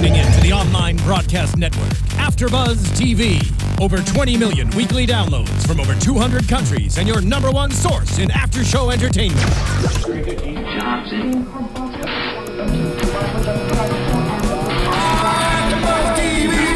tuning in to the online broadcast network, AFTERBUZZ TV. Over 20 million weekly downloads from over 200 countries and your #1 source in after-show entertainment.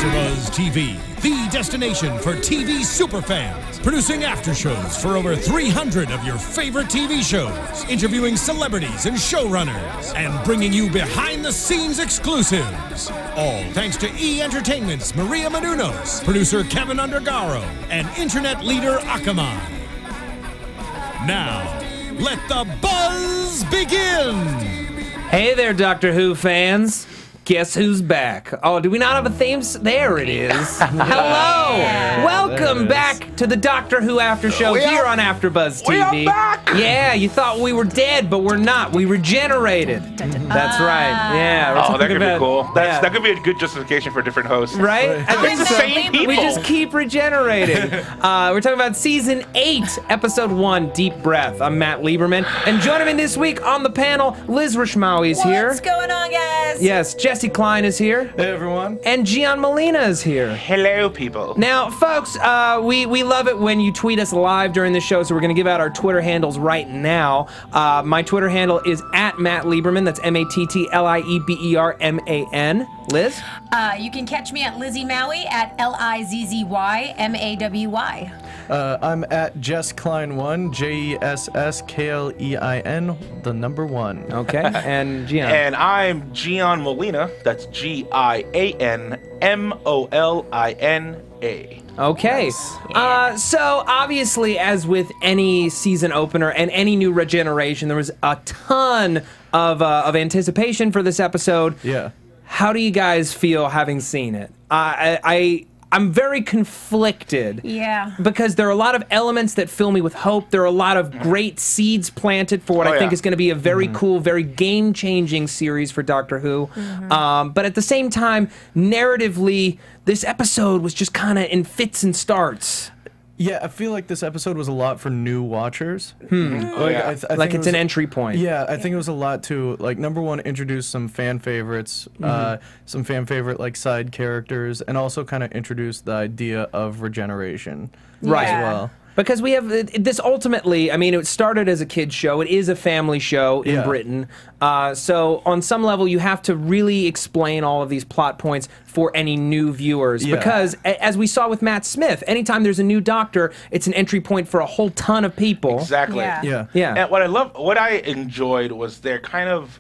AFTERBUZZ TV, the destination for TV superfans. Producing aftershows for over 300 of your favorite TV shows. Interviewing celebrities and showrunners. And bringing you behind-the-scenes exclusives. All thanks to E! Entertainment's Maria Menounos, producer Kevin Undergaro, and internet leader Akamai. Now, let the buzz begin! Hey there, Doctor Who fans. Guess who's back? Oh, do we not have a theme? There it is. Hello. Welcome back to the Doctor Who After Show here on AfterBuzz TV. We are back. Yeah, you thought we were dead, but we're not. We regenerated. That's right. Yeah. Oh, that could be cool. That could be a good justification for different hosts. Right? I think the same people. We just keep regenerating. We're talking about Season 8, Episode 1, Deep Breath. I'm Matt Lieberman. And joining me this week on the panel, Liz Rishmawry is here. What's going on, guys? Yes, Jessie Klein is here. Hey, everyone. And Gian Molina is here. Hello, people. Now, folks, we love it when you tweet us live during the show, so we're going to give out our Twitter handles right now. My Twitter handle is @Matt Lieberman. That's MattLieberman. Liz? You can catch me at Lizzie Maui at LIZZYMAWY. I'm at Jess Klein 1, JESSKLEIN, the number 1. Okay, and Gian. And I'm Gian Molina. That's GIANMOLINA. Okay. So obviously, as with any season opener and any new regeneration, there was a ton of anticipation for this episode. Yeah. How do you guys feel having seen it? I'm very conflicted. Yeah. Because there are a lot of elements that fill me with hope. There are a lot of great seeds planted for what I think is going to be a very cool, very game-changing series for Doctor Who. But at the same time, narratively, this episode was just kind of in fits and starts. Yeah, I feel like this episode was a lot for new watchers. I think it's an entry point. Yeah, I think it was a lot to, like, #1, introduce some fan favorites, some fan favorite, like, side characters, and also kind of introduce the idea of regeneration Right. as well. Because we have this ultimately, I mean, it started as a kid's show. It is a family show in Britain. So on some level, you have to really explain all of these plot points for any new viewers. Because as we saw with Matt Smith, anytime there's a new Doctor, it's an entry point for a whole ton of people. Exactly. Yeah. And what I enjoyed was they're kind of,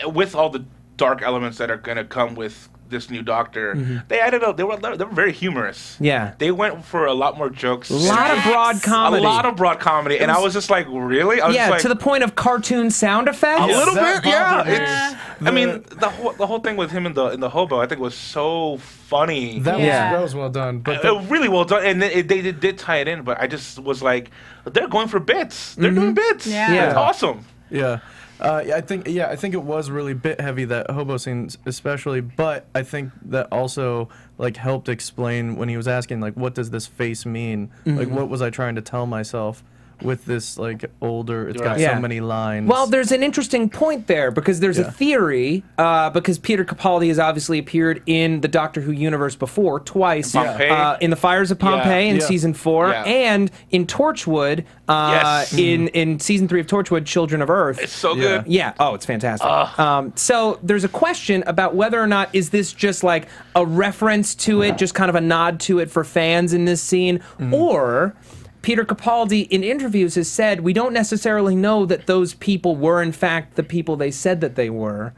with all the dark elements that are going to come with this new Doctor, they added up. They were very humorous. Yeah, they went for a lot more jokes. A lot of broad comedy. A lot of broad comedy, and I was just like, really? I was just like, to the point of cartoon sound effects. A little bit, yeah. I mean, the whole thing with him in the hobo, I think was so funny. That was well done. But really well done, and they did tie it in. But I just was like, they're going for bits. They're doing bits. Yeah. It's awesome. Yeah. I think it was really bit heavy, that hobo scene especially, but I think that also like helped explain when he was asking, like, what does this face mean? Like, what was I trying to tell myself with this, like, older, it's got so many lines. Well, there's an interesting point there, because there's a theory, because Peter Capaldi has obviously appeared in the Doctor Who universe before, twice, in The Fires of Pompeii in Season 4, and in Torchwood, in Season 3 of Torchwood, Children of Earth. It's so good. Yeah, oh, it's fantastic. So there's a question about whether or not is this just like a reference to it, just kind of a nod to it for fans in this scene, or Peter Capaldi in interviews has said we don't necessarily know that those people were in fact the people they said that they were.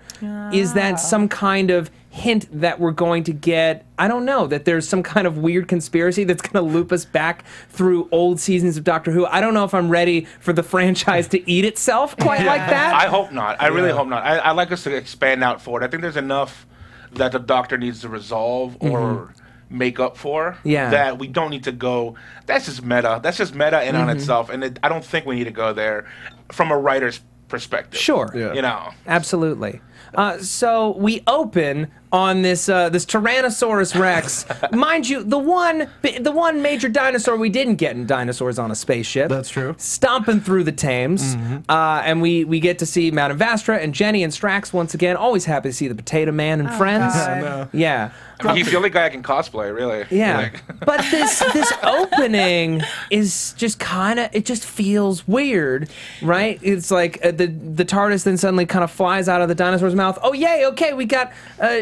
Is that some kind of hint that we're going to get, I don't know, that there's some kind of weird conspiracy that's going to loop us back through old seasons of Doctor Who? I don't know if I'm ready for the franchise to eat itself quite like that. I hope not. I really hope not. I'd like us to expand out forward. I think there's enough that the Doctor needs to resolve or make up for, that we don't need to go, that's just meta in on itself, and I don't think we need to go there from a writer's perspective. Sure. You know. Absolutely. So we open on this this Tyrannosaurus Rex. Mind you, the one major dinosaur we didn't get in Dinosaurs on a Spaceship. That's true. Stomping through the Thames. And we get to see Madame Vastra and Jenny and Strax once again. Always happy to see the Potato Man and friends. Yeah. I mean, he's the only guy I can cosplay, really. Yeah. Like. But this opening is just kind of, it just feels weird, right? It's like the TARDIS then suddenly kind of flies out of the dinosaur's mouth. Oh, yay, okay, we got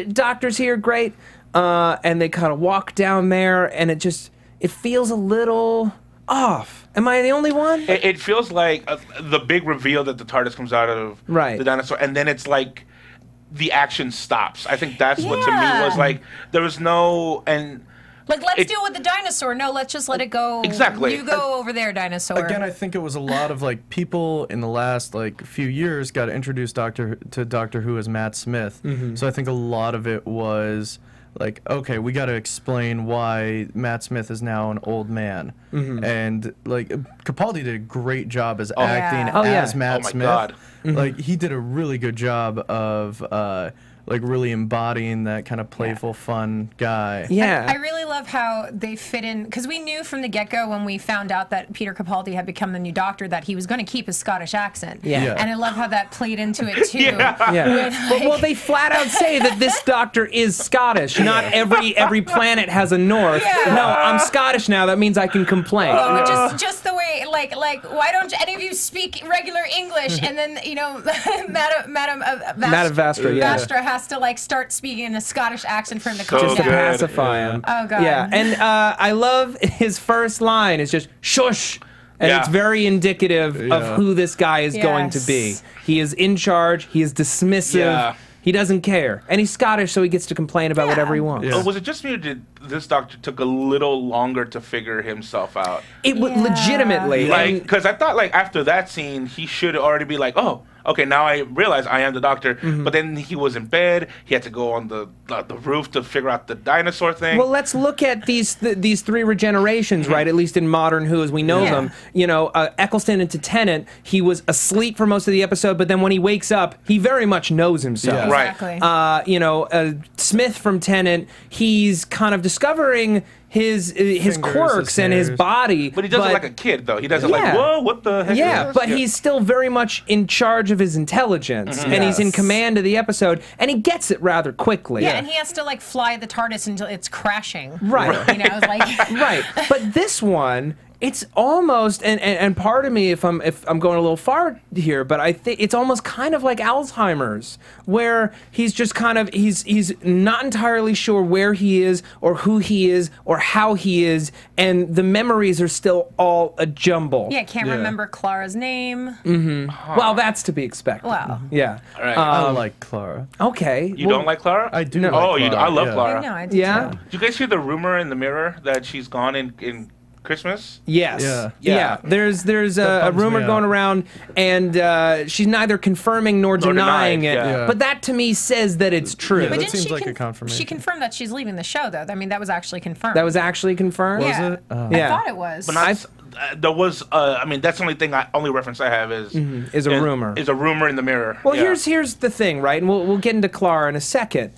doctors here, great. And they kind of walk down there, and it feels a little off. Am I the only one? It feels like the big reveal that the TARDIS comes out of the dinosaur, and then it's like the action stops. I think that's what to me was like, there was no, and like, let's deal with the dinosaur. No, let's just let it go. Exactly. You go over there, dinosaur. Again, I think it was a lot of like people in the last like few years got introduced to Doctor Who as Matt Smith. So I think a lot of it was like, okay, we got to explain why Matt Smith is now an old man. And like Capaldi did a great job as acting as Matt Smith. God. Like he did a really good job of like really embodying that kind of playful, fun guy. Yeah. I really love how they fit in, because we knew from the get-go when we found out that Peter Capaldi had become the new Doctor that he was going to keep his Scottish accent. Yeah. And I love how that played into it too. With, like, well, they flat out say that this Doctor is Scottish. Not every planet has a north. No, I'm Scottish now. That means I can complain. Just the way, like, why don't any of you speak regular English? And then, you know, Madame Vastra, Vastra has to like start speaking in a Scottish accent for him to So calm just to down. pacify him. Oh god. Yeah, and I love his first line is just shush. And it's very indicative of who this guy is going to be. He is in charge. He is dismissive. He doesn't care. And he's Scottish, so he gets to complain about whatever he wants. Was it just me, or did this Doctor took a little longer to figure himself out? It would legitimately. Like, because I thought, like, after that scene, he should already be like, oh, okay, now I realize I am the Doctor. But then he was in bed. He had to go on the roof to figure out the dinosaur thing. Well, let's look at these three regenerations, right? At least in modern Who as we know them. You know, Eccleston into Tennant, he was asleep for most of the episode, but then when he wakes up, he very much knows himself. Exactly. You know, Smith from Tennant, he's kind of discovering his quirks and his body. But he does it like a kid, though. He does it like, whoa, what the heck is this? But he's still very much in charge of his intelligence, and he's in command of the episode, and he gets it rather quickly. Yeah, and he has to like fly the TARDIS until it's crashing. Right. You know, it's like right. But this one, it's almost, and part of me, if I'm going a little far here, but I think it's almost kind of like Alzheimer's, where he's just kind of he's not entirely sure where he is or who he is or how he is, and the memories are still all a jumble. yeah, can't remember Clara's name. Well, that's to be expected. Well, Yeah. All right. I like Clara. Okay. You don't like Clara? I do. Oh, like Clara, I love Clara. no, I did Yeah. too. Did you guys hear the rumor in the Mirror that she's gone in Christmas? Yes. Yeah. There's a bums rumor me going out. around, and she's neither confirming nor denying it. Yeah. But that to me says that it's true. Yeah, But that didn't seems she like a confirmation. She confirmed that she's leaving the show, though. I mean, that was actually confirmed. That was actually confirmed. yeah. Was it? Oh. I Yeah. thought it was. But not, there was, I mean, that's the only reference I have is Is a rumor. Is a rumor in the Mirror. Well, Yeah. here's the thing, right? And we'll get into Clara in a second.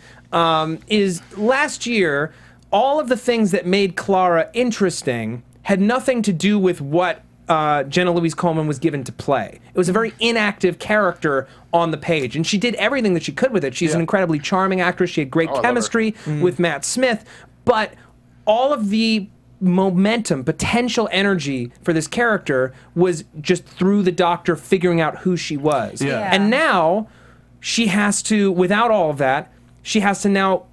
Is last year all of the things that made Clara interesting had nothing to do with what Jenna Louise Coleman was given to play. It was a very inactive character on the page, and she did everything that she could with it. She's an incredibly charming actress. She had great chemistry with Matt Smith, but all of the momentum, potential energy for this character was just through the Doctor figuring out who she was. Yeah. And now she has to, without all of that, she has to now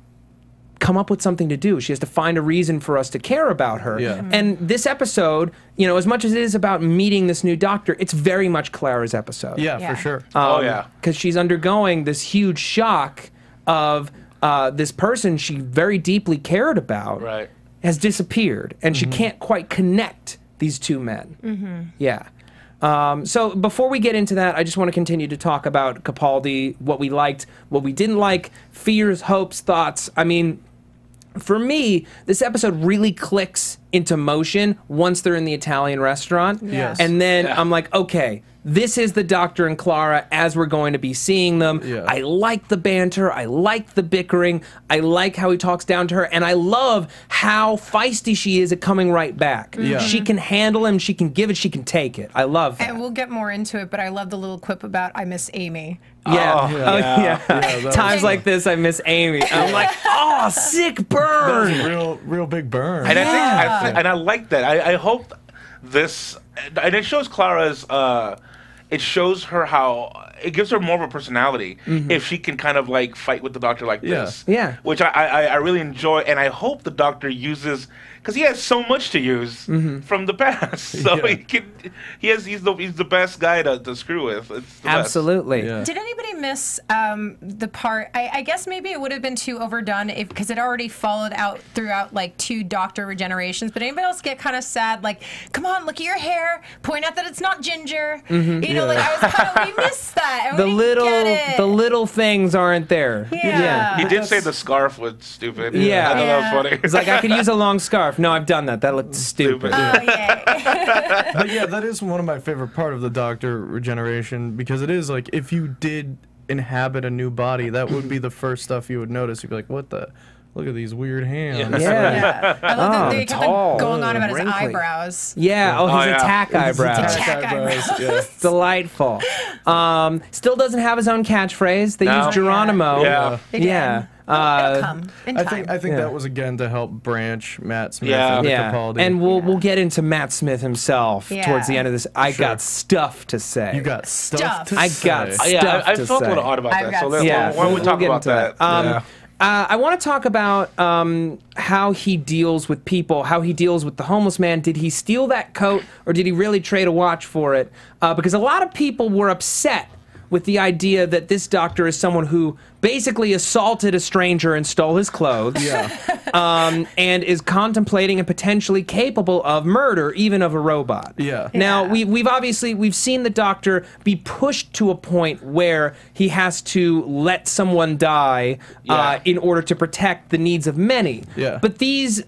come up with something to do. She has to find a reason for us to care about her. Yeah. And this episode, you know, as much as it is about meeting this new Doctor, it's very much Clara's episode. Yeah, Yeah. for sure. Because she's undergoing this huge shock of this person she very deeply cared about Right. has disappeared, and she can't quite connect these two men. Yeah. So before we get into that, I just want to continue to talk about Capaldi, what we liked, what we didn't like, fears, hopes, thoughts. I mean, for me, this episode really clicks into motion once they're in the Italian restaurant. Yes. And then I'm like, okay, this is the Doctor and Clara as we're going to be seeing them. Yeah. I like the banter. I like the bickering. I like how he talks down to her. And I love how feisty she is at coming right back. Yeah. She can handle him. She can give it. She can take it. I love that. And we'll get more into it, but I love the little quip about I miss Amy. Yeah. Oh, Yeah, Times like this, I miss Amy. I'm like, oh, sick burn. Real big burn. And I like that. I hope this, and it shows Clara's. It shows her how it gives her more of a personality if she can kind of like fight with the Doctor like this. Yeah. Which I really enjoy, and I hope the Doctor uses, because he has so much to use from the past. So he's the best guy to screw with. It's the Absolutely. Yeah. Did anybody miss the part? I guess maybe it would have been too overdone because it already followed out throughout like 2 Doctor regenerations. But anybody else get kind of sad? Like, come on, look at your hair. Point out that it's not ginger. You know, like I was kind of we missed that. And The we didn't get it. little things aren't there. Yeah. He did say the scarf was stupid. Yeah. I thought that was funny. It's like, I could use a long scarf. No, I've done that. That looked stupid. Oh, yeah. But yeah, that is one of my favorite part of the Doctor regeneration, because it is like if you did inhabit a new body, that would be the first stuff you would notice. You'd be like, what the? Look at these weird hands. Yeah. I love that they kept tall, going on about his wrinkly. eyebrows. Yeah. Oh, his attack eyebrows. Attack eyebrows. Yeah. Delightful. Still doesn't have his own catchphrase. They No. use Geronimo. Yeah. They did. Yeah. It'll come in time. I think that was again to help branch Matt Smith Yeah. and Yeah, Capaldi. and we'll get into Matt Smith himself Yeah. towards the end of this. I got stuff to say. you got stuff Stuff. to I say. got stuff Yeah, I to felt say. a little odd about I've that. So got Yeah, why don't we we'll talk get about into that? I want to talk about how he deals with people, how he deals with the homeless man. Did he steal that coat, or did he really trade a watch for it? Because a lot of people were upset with the idea that this Doctor is someone who basically assaulted a stranger and stole his clothes, and is contemplating and potentially capable of murder, even of a robot. Yeah. Now we've seen the Doctor be pushed to a point where he has to let someone die in order to protect the needs of many. Yeah. But these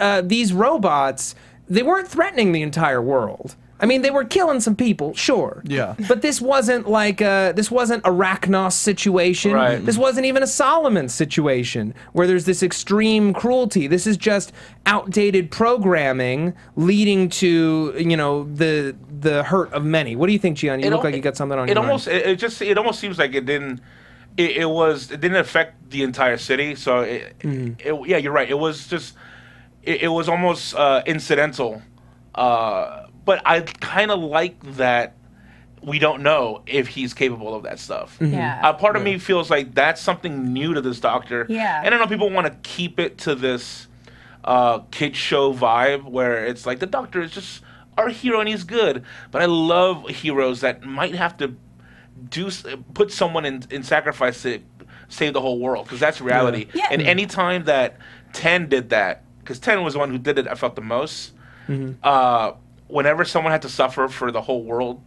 robots, they weren't threatening the entire world. I mean, they were killing some people, sure. Yeah. But this wasn't like this wasn't a Rachnos situation. Right. This wasn't even a Solomon situation where there's this extreme cruelty. This is just outdated programming leading to, you know, the hurt of many. What do you think, Gian? You look like you got something on your mind. It almost seems like it didn't. It didn't affect the entire city. So yeah, you're right. It was just it was almost incidental. But I kind of like that we don't know if he's capable of that stuff. Yeah. Part of me feels like that's something new to this Doctor. Yeah. And I know people want to keep it to this kid show vibe where it's like the Doctor is just our hero and he's good. But I love heroes that might have to put someone in sacrifice to save the whole world, because that's reality. Yeah. And any time that 10 did that, because 10 was the one who did it, I felt the most. Whenever someone had to suffer for the whole world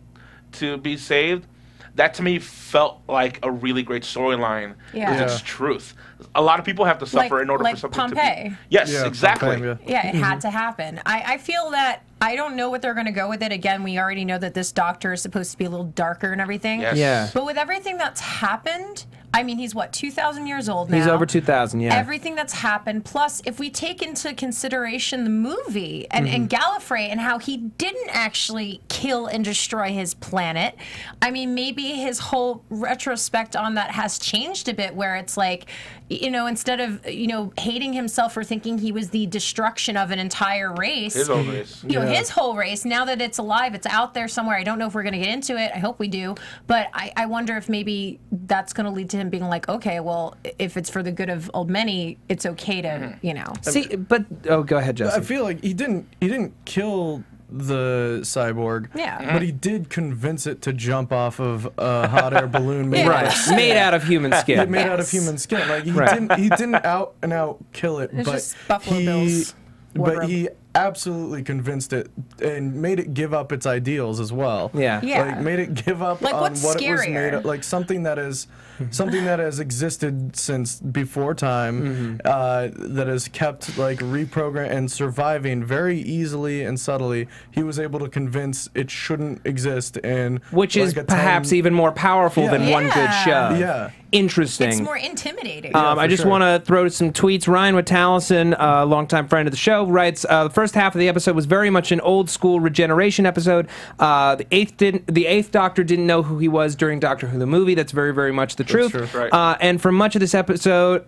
to be saved, that to me felt like a really great storyline. Yeah. Because it's truth. A lot of people have to suffer in order for something Pompeii. to be... Yes, Yeah, exactly. Pompeii, Yeah, it had to happen. I feel that I don't know what they're going to go with it. Again, we already know that this Doctor is supposed to be a little darker and everything. Yes. Yeah. But with everything that's happened, I mean, he's what, 2,000 years old now? He's over 2,000, yeah. Everything that's happened, plus if we take into consideration the movie and Gallifrey and how he didn't actually kill and destroy his planet, I mean, maybe his whole retrospect on that has changed a bit, where it's like, you know, instead of, you know, hating himself for thinking he was the destruction of an entire race. His own race. You know, his whole race, now that it's alive, it's out there somewhere. I don't know if we're going to get into it. I hope we do. But I wonder if maybe that's going to lead to him being like, okay, well, if it's for the good of old many, it's okay to, you know. See, but go ahead, Jesse. I feel like he didn't kill the cyborg, Yeah. but he did convince it to jump off of a hot air balloon made, Right, made out of human skin. made out of human skin. Like he didn't out and out kill it, It's but just Buffalo Bill's wardrobe. he absolutely convinced it and made it give up its ideals as well. Yeah. Yeah. Like made it give up Like, on what's what it was made scarier? of, like something that is something that has existed since before time, that has kept like reprogram and surviving very easily and subtly. He was able to convince it shouldn't exist, and which is perhaps even more powerful than one good show. Yeah. Interesting. It's more intimidating. I just want to throw some tweets. Ryan Witalison, a longtime friend of the show, writes, the first half of the episode was very much an old-school regeneration episode. The eighth Doctor didn't know who he was during Doctor Who the movie. That's very, very much the truth. That's true. Right. And for much of his episode,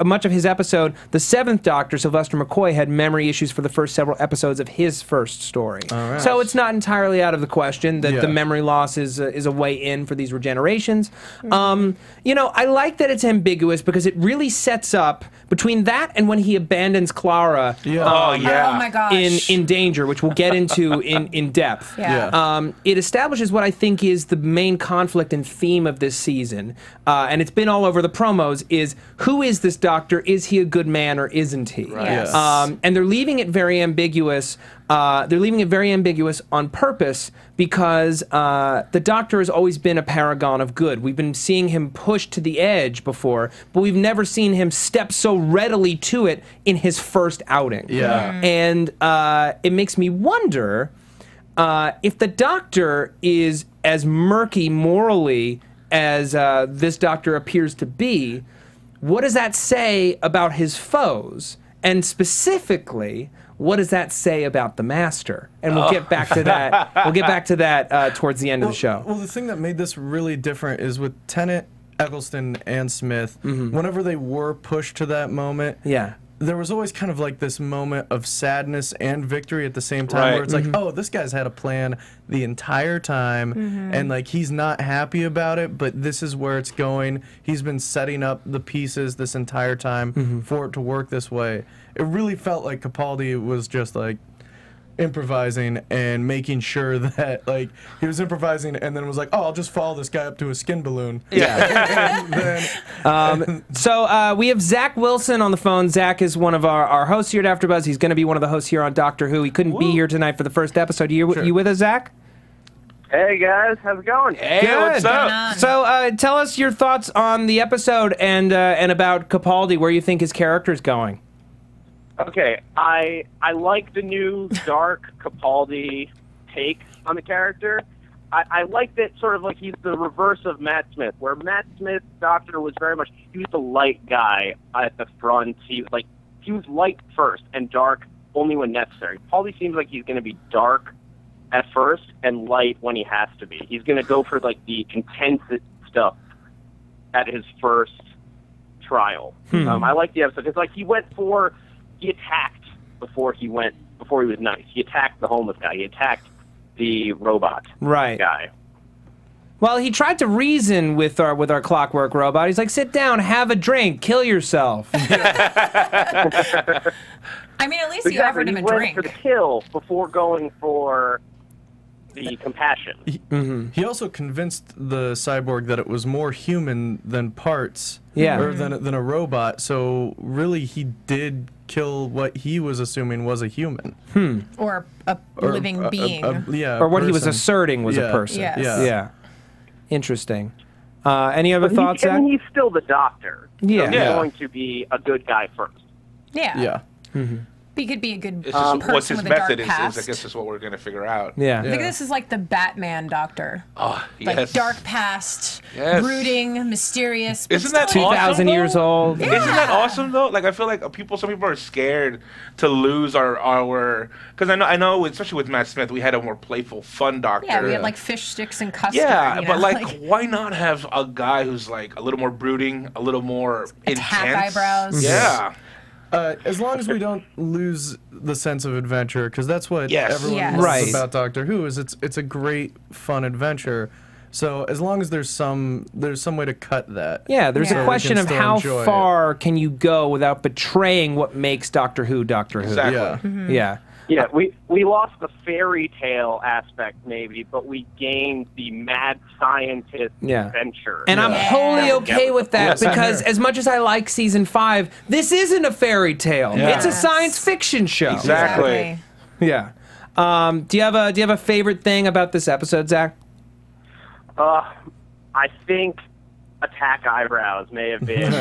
the seventh Doctor, Sylvester McCoy, had memory issues for the first several episodes of his first story. Right. So it's not entirely out of the question that the memory loss is a way in for these regenerations. You know, I like that it's ambiguous because it really sets up between that and when he abandons Clara Oh my gosh. in danger, which we'll get into in depth. It establishes what I think is the main conflict and theme of this season, and it's been all over the promos, is who is this Doctor? Is he a good man or isn't he? Right. Yes. And they're leaving it very ambiguous. They're leaving it very ambiguous on purpose because the Doctor has always been a paragon of good. We've been seeing him pushed to the edge before, but we've never seen him step so readily to it in his first outing. And it makes me wonder if the Doctor is as murky morally as this Doctor appears to be. What does that say about his foes? And specifically, what does that say about the Master? And we'll get back to that. We'll get back to that towards the end of the show. Well, the thing that made this really different is with Tennant, Eccleston, and Smith, whenever they were pushed to that moment, there was always kind of like this moment of sadness and victory at the same time, where it's like, oh, this guy's had a plan the entire time, and like he's not happy about it, but this is where it's going. He's been setting up the pieces this entire time for it to work this way. It really felt like Capaldi was just like improvising and making sure that like he was improvising and then was like, oh, I'll just follow this guy up to a skin balloon. So we have Zach Wilson on the phone. Zach is one of our hosts here at AfterBuzz. He's going to be one of the hosts here on Doctor Who. He couldn't be here tonight for the first episode. You with us, Zach? Hey guys, how's it going? Hey, Good. what's up? So tell us your thoughts on the episode and about Capaldi, where you think his character is going. Okay, I like the new dark Capaldi take on the character. I like that sort of like he's the reverse of Matt Smith, where Matt Smith's Doctor was very much, he was the light guy at the front. He was light first and dark only when necessary. Capaldi seems like he's going to be dark at first and light when he has to be. He's going to go for like the intense stuff at his first trial. I like the episode because like he attacked before he was nice. He attacked the homeless guy. He attacked the robot guy. Well, he tried to reason with our Clockwork robot. He's like, sit down, have a drink, kill yourself. I mean, at least he offered him a drink. He went for the kill before going for the compassion. He also convinced the cyborg that it was more human than parts, or than a robot. So really, he did kill what he was assuming was a human, or a living being, or what he was asserting was a person. Yes. Interesting. Any other thoughts, Zach? I mean, he's still the Doctor. Yeah. So he's going to be a good guy first. Yeah. He could be a good It's just person what's his with a method dark past. is I guess is what we're going to figure out. Yeah. I think this is like the Batman Doctor. Oh, Like yes. dark past, Yes. brooding, mysterious. But Isn't that still awesome, 2,000 though? years old. Isn't that awesome though? Like I feel like some people are scared to lose our because I know especially with Matt Smith we had a more playful, fun Doctor. Yeah, we had like fish sticks and custard. Yeah, you but know? like why not have a guy who's like a little more brooding, a little more intense? eyebrows. Yeah. As long as we don't lose the sense of adventure, because that's what Yes. everyone Yes. loves Right. about Doctor Who is it's a great fun adventure. So as long as there's some way to cut that. Yeah, there's Yeah. a question So of we can how still enjoy far can you go without betraying what makes Doctor Who Doctor Who. Exactly. Yeah. Yeah. Yeah, we lost the fairy tale aspect maybe, but we gained the mad scientist adventure. And I'm wholly okay with that because as much as I like season 5, this isn't a fairy tale. Yeah. It's a science fiction show. Exactly. Yeah. Do you have a favorite thing about this episode, Zach? I think attack eyebrows may have been.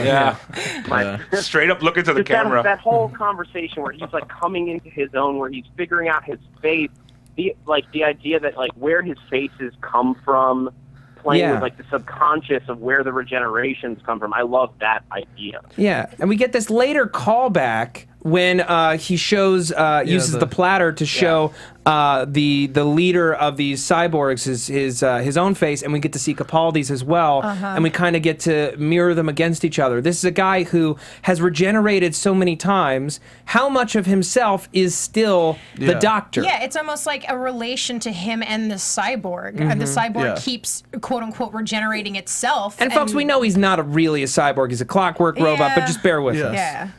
Straight up look into the camera. That whole conversation where he's like coming into his own, where he's figuring out his face. The idea that like where his faces come from, playing with like the subconscious of where the regenerations come from. I love that idea. Yeah, and we get this later callback when he shows uses the platter to show the leader of these cyborgs his own face, and we get to see Capaldi's as well, and we kind of get to mirror them against each other. This is a guy who has regenerated so many times. How much of himself is still the Doctor? Yeah, it's almost like a relation to him and the cyborg. The cyborg keeps quote unquote regenerating itself. And folks, we know he's not really a cyborg. He's a Clockwork robot, but just bear with us.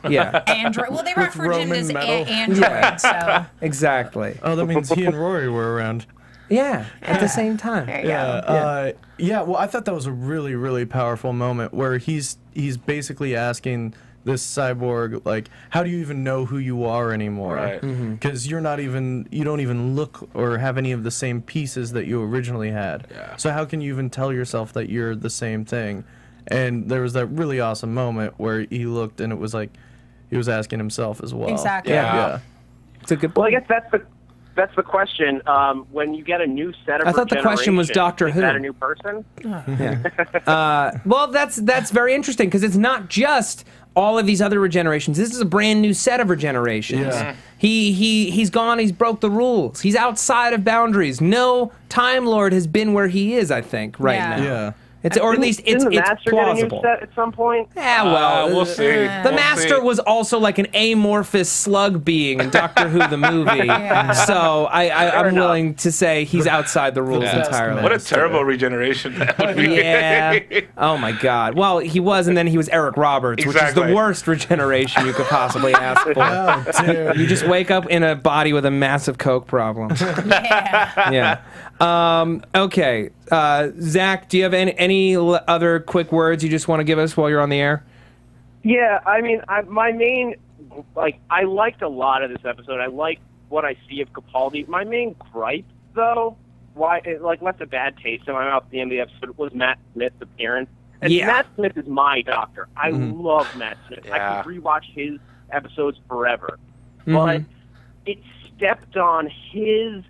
Yeah. Android. Well, they referred him as Android. So exactly. Oh, that means he and Rory were around. Yeah, at the same time. There you go. Well, I thought that was a really, really powerful moment where he's basically asking this cyborg, like, how do you even know who you are anymore? Right. Because you don't even look or have any of the same pieces that you originally had. Yeah. So how can you even tell yourself that you're the same thing? And there was that really awesome moment where he looked and it was like he was asking himself as well. Exactly. Yeah. It's a good point. Well, I guess that's the question. When you get a new set of I thought the question was Doctor Who. Is that a new person? Well, that's very interesting because it's not just all of these other regenerations. This is a brand new set of regenerations. Yeah. He's gone. He's broke the rules. He's outside of boundaries. No Time Lord has been where he is, I think, right now. Yeah. Or at least it's Didn't the Master plausible. get a new set at some point? Yeah, well, we'll see. The Master was also like an amorphous slug being in Doctor Who the movie, so I'm willing to say he's outside the rules entirely. What a terrible regeneration that would be. Yeah. Oh my God. Well, he was, and then he was Eric Roberts, which is the worst regeneration you could possibly ask for. Oh, dude. You just wake up in a body with a massive coke problem. Yeah. Okay. Zach, do you have any other quick words you just want to give us while you're on the air? Yeah, I mean, my main, I liked a lot of this episode. I like what I see of Capaldi. My main gripe, though, why it left a bad taste in my mouth at the end of the episode, was Matt Smith's appearance. And Matt Smith is my Doctor. I love Matt Smith. I could rewatch his episodes forever. But it stepped on his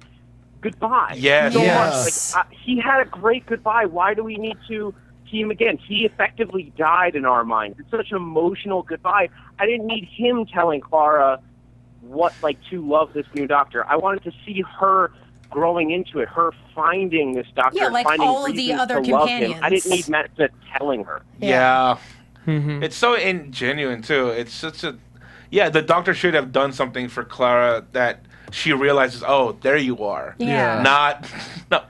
goodbye. Yes. So much. He had a great goodbye. Why do we need to see him again? He effectively died in our minds. It's such an emotional goodbye. I didn't need him telling Clara what to love this new Doctor. I wanted to see her growing into it, her finding this Doctor, finding all of the other to love companions. him. I didn't need Matt Smith telling her. Yeah. It's so ingenuine too. It's such a the Doctor should have done something for Clara that she realizes, oh, there you are. Yeah. Not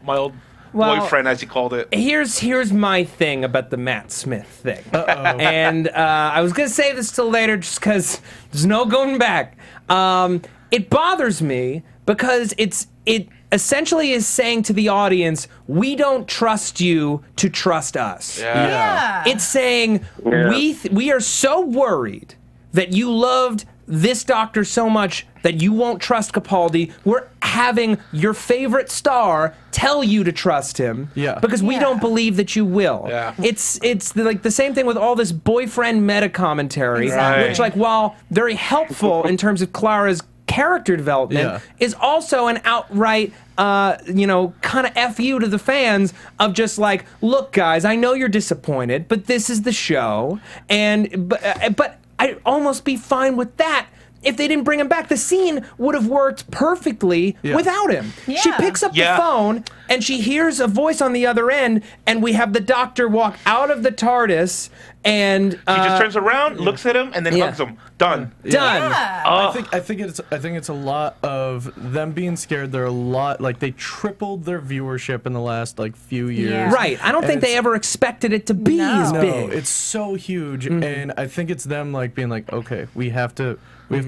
my old boyfriend, as he called it. Here's my thing about the Matt Smith thing. And I was going to save this till later just because there's no going back. It bothers me because it essentially is saying to the audience, we don't trust you to trust us. Yeah. It's saying, we are so worried that you loved this Doctor so much that you won't trust Capaldi. We're having your favorite star tell you to trust him because we don't believe that you will. Yeah. It's like the same thing with all this boyfriend meta commentary, which while very helpful in terms of Clara's character development, is also an outright kind of F you to the fans of just look guys, I know you're disappointed, but this is the show, but I'd almost be fine with that if they didn't bring him back. The scene would have worked perfectly without him. Yeah. She picks up the phone, and she hears a voice on the other end, and we have the Doctor walk out of the TARDIS, and she just turns around, looks at him, and then hugs him. Done. Done. I think it's a lot of them being scared. They're a lot they tripled their viewership in the last few years. Yeah. Right. I don't think they ever expected it to be as big. No, it's so huge, and I think it's them being okay, we have to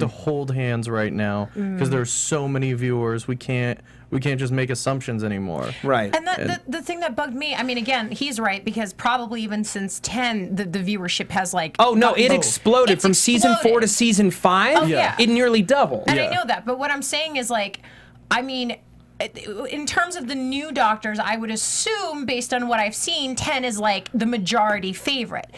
hold hands right now because there's so many viewers. We can't just make assumptions anymore. Right. And the thing that bugged me, I mean, again, he's right, because probably even since 10, the viewership has it exploded from season 4 to season 5. Oh, yeah. It nearly doubled. And I know that, but what I'm saying is I mean, in terms of the new Doctors, I would assume, based on what I've seen, 10 is like the majority favorite.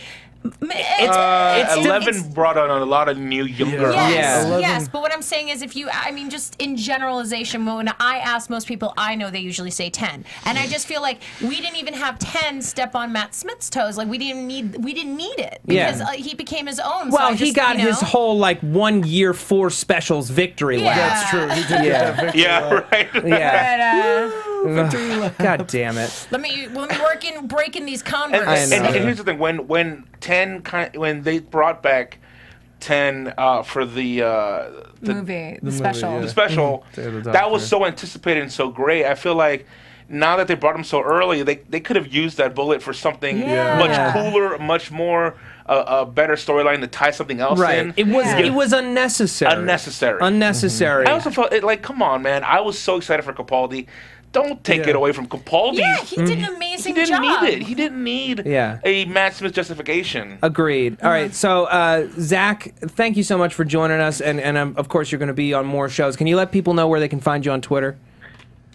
11 brought on a lot of new younger. Yes, but what I'm saying is, if you, I mean, just in generalization, when I ask most people I know, they usually say 10, and I just feel like we didn't even have 10 step on Matt Smith's toes. Like we didn't need it because he became his own. Well, so he got his whole like 1 year 4 specials victory lap. That's true. He did get that victory lap. Right. Yeah. God damn it. Let me work in breaking these converts. And here's the thing: when they brought back 10 for the movie, the special, the special, that was so anticipated and so great. I feel like now that they brought him so early, they could have used that bullet for something much cooler, much more a better storyline to tie something else in. It was unnecessary. Unnecessary. I also felt like, come on, man! I was so excited for Capaldi. Don't take it away from Capaldi. Yeah, he did an amazing job. He didn't need it. He didn't need a Matt Smith justification. Agreed. All right, so Zach, thank you so much for joining us, and of course you're going to be on more shows. Can you let people know where they can find you on Twitter?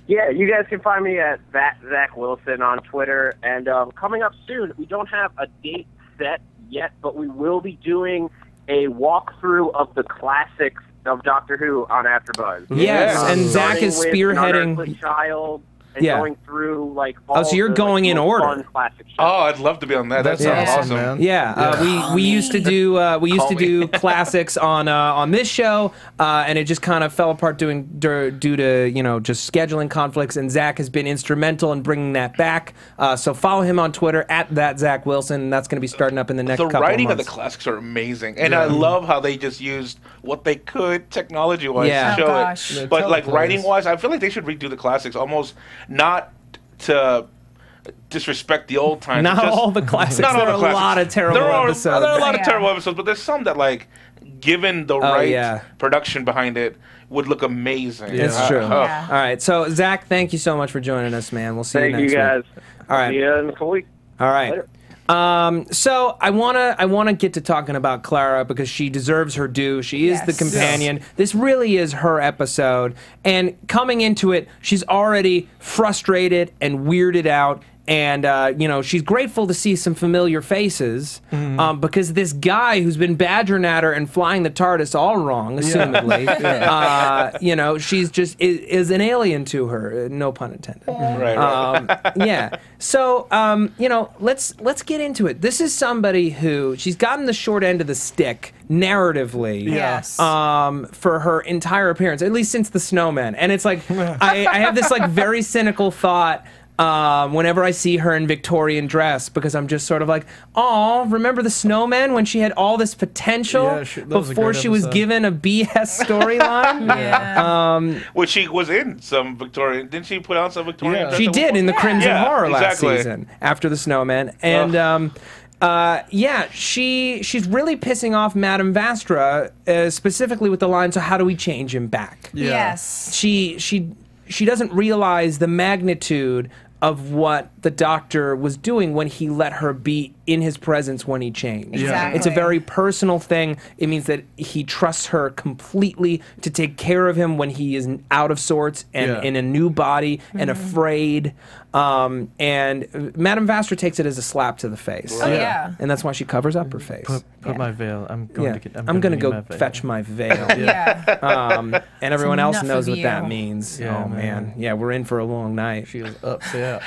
Yeah, you guys can find me at Zach Wilson on Twitter, and coming up soon, we don't have a date set yet, but we will be doing a walkthrough of the classics of Doctor Who on AfterBuzz. Yes, and Zach is spearheading. Child and going through like all so you're going in order. Oh, I'd love to be on that. That sounds awesome, man. Yeah, we used to do classics on this show, and it just kind of fell apart due to just scheduling conflicts. And Zach has been instrumental in bringing that back. So follow him on Twitter at @ZachWilson. That's going to be starting up in the next couple of months. The writing of the classics are amazing, and I love how they just used what they could technology-wise to show it. But like writing-wise, I feel like they should redo the classics almost. Not to disrespect the old times. Not all the classics. There are a lot of terrible episodes. There are a lot of terrible episodes, but there's some that, like, given the right production behind it, would look amazing. It's true. All right, so Zach, thank you so much for joining us, man. We'll see you next week. Thank you, guys. All right. See you in a couple weeks. All right. Later. So I wanna get to talking about Clara because she deserves her due. She is the companion. This really is her episode, and coming into it, she's already frustrated and weirded out. And, she's grateful to see some familiar faces because this guy who's been badgering at her and flying the TARDIS all wrong, assumedly, she's just is an alien to her. No pun intended. Right. So, let's get into it. This is somebody who she's gotten the short end of the stick narratively for her entire appearance, at least since the snowman. And it's like, I have this like very cynical thought whenever I see her in Victorian dress, because I'm just sort of like, oh, remember the snowman when she had all this potential before she was given a BS storyline? Which she was in some Victorian, didn't she put on some Victorian dress? She did in the Crimson Horror last season after the snowman. And she's really pissing off Madame Vastra, specifically with the line, so how do we change him back? Yes. She doesn't realize the magnitude of what the Doctor was doing when he let her be in his presence when he changed. Exactly. It's a very personal thing. It means that he trusts her completely to take care of him when he is out of sorts and in a new body and afraid. And Madame Vastra takes it as a slap to the face. Oh, yeah. And that's why she covers up her face. Put my veil. I'm going to go fetch my veil. And everyone else knows what that means. Yeah, oh, man. Yeah, we're in for a long night. She was upset.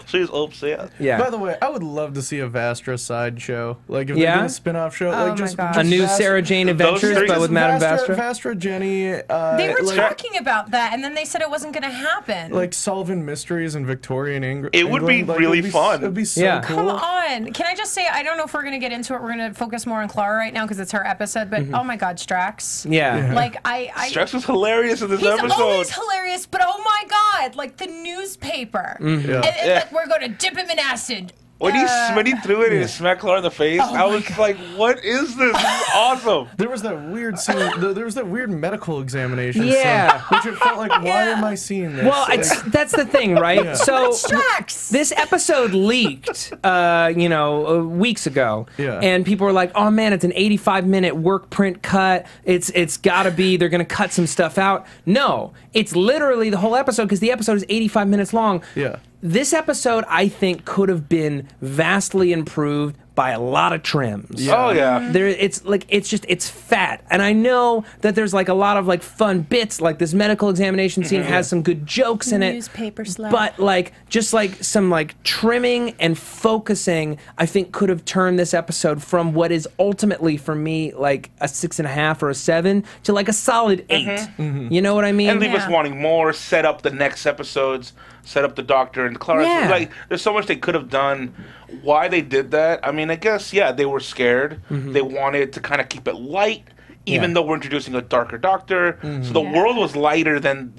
She's upset. Yeah. By the way, I would love to see a Vastra sideshow. Like if they did a spin-off show, like just a new Sarah Jane Adventures, but with Madame Vastra. Vastra, Jenny. They were talking about that, and then they said it wasn't going to happen. Like solving mysteries in Victorian England. It would be really fun. It would be so cool. Come on. Can I just say, I don't know if we're going to get into it. We're going to focus more on Clara right now because it's her episode, but oh my God, Strax. Yeah. Like, Strax was hilarious in this episode. He's always hilarious, but oh my God, like the newspaper. And like, we're going to dip him in acid. When he threw it and smacked Clara in the face, I was like, "What is this? This is awesome." There was that weird scene. There was that weird medical examination. Yeah. Scene, which it felt like, why am I seeing this? Well, that's the thing, right? Yeah. So this episode leaked, weeks ago, and people were like, "Oh man, it's an 85-minute work print cut. It's got to be. They're going to cut some stuff out." No, it's literally the whole episode because the episode is 85 minutes long. Yeah. This episode, I think, could have been vastly improved by a lot of trims. Yeah. Oh yeah. It's fat, and I know that there's like a lot of like fun bits. Like this medical examination scene has some good jokes in it. Newspaper slap. But like just like some like trimming and focusing, I think could have turned this episode from what is ultimately for me like a 6.5 or a 7 to like a solid 8. You know what I mean? And leave us wanting more. Set up the next episodes. Set up the Doctor and Clara. Yeah. Like, there's so much they could have done. Why they did that? I mean, I guess they were scared. They wanted to kind of keep it light, even though we're introducing a darker Doctor. So the world was lighter than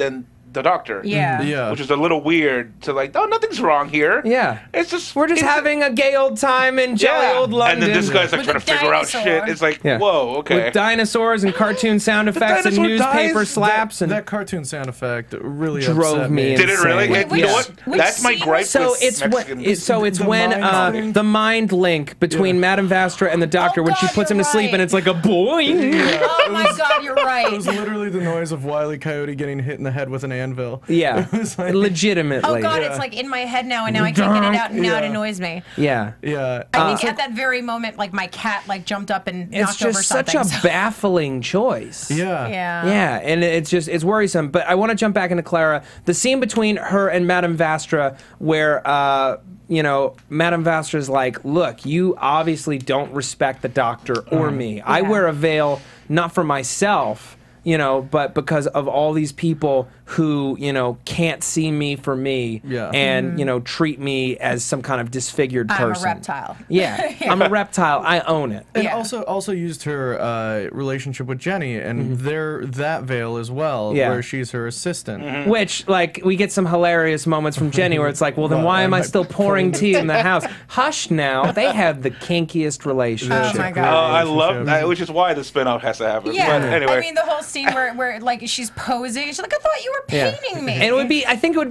the Doctor. Yeah. Which is a little weird to like, oh, nothing's wrong here. Yeah. It's just we're just having a gay old time in jolly old London. And then this guy's like With trying a to figure out dinosaur. shit. It's like, whoa, okay. With dinosaurs and cartoon sound effects and dinosaur newspaper dies? slaps and that cartoon sound effect really drove upset me Did it really? insane. You know what? Which That's my scene gripe. was- So with it's Mexican- when the mind link between Madame Vastra and the Doctor when she God, puts him to you're sleep right. and it's like a boing. Oh my God, you're right. It was literally the noise of Wile E. Coyote getting hit in the head with an anvil. Yeah, It was like, legitimately. Oh God, it's like in my head now, and now I can't get it out, and now it annoys me. Yeah. yeah. I think at that very moment, like my cat, like jumped up and It's knocked over just such something. a baffling choice. Yeah. Yeah, and it's worrisome. But I want to jump back into Clara. The scene between her and Madame Vastra, where Madame Vastra's like, "Look, you obviously don't respect the Doctor or me. I wear a veil not for myself." But because of all these people who, can't see me for me and, treat me as some kind of disfigured person. I'm a reptile. Yeah, I'm a reptile. I own it. And also used her relationship with Jenny and that veil as well, where she's her assistant. Which, like, we get some hilarious moments from Jenny where it's like, well, then why am I still pouring tea in the house? Hush now. They have the kinkiest relationship. Oh my God. I love that, which is why the spinoff has to happen. Yeah, But anyway. I mean the whole scene where like she's posing, she's like, I thought you were painting me. And it would be, I think it would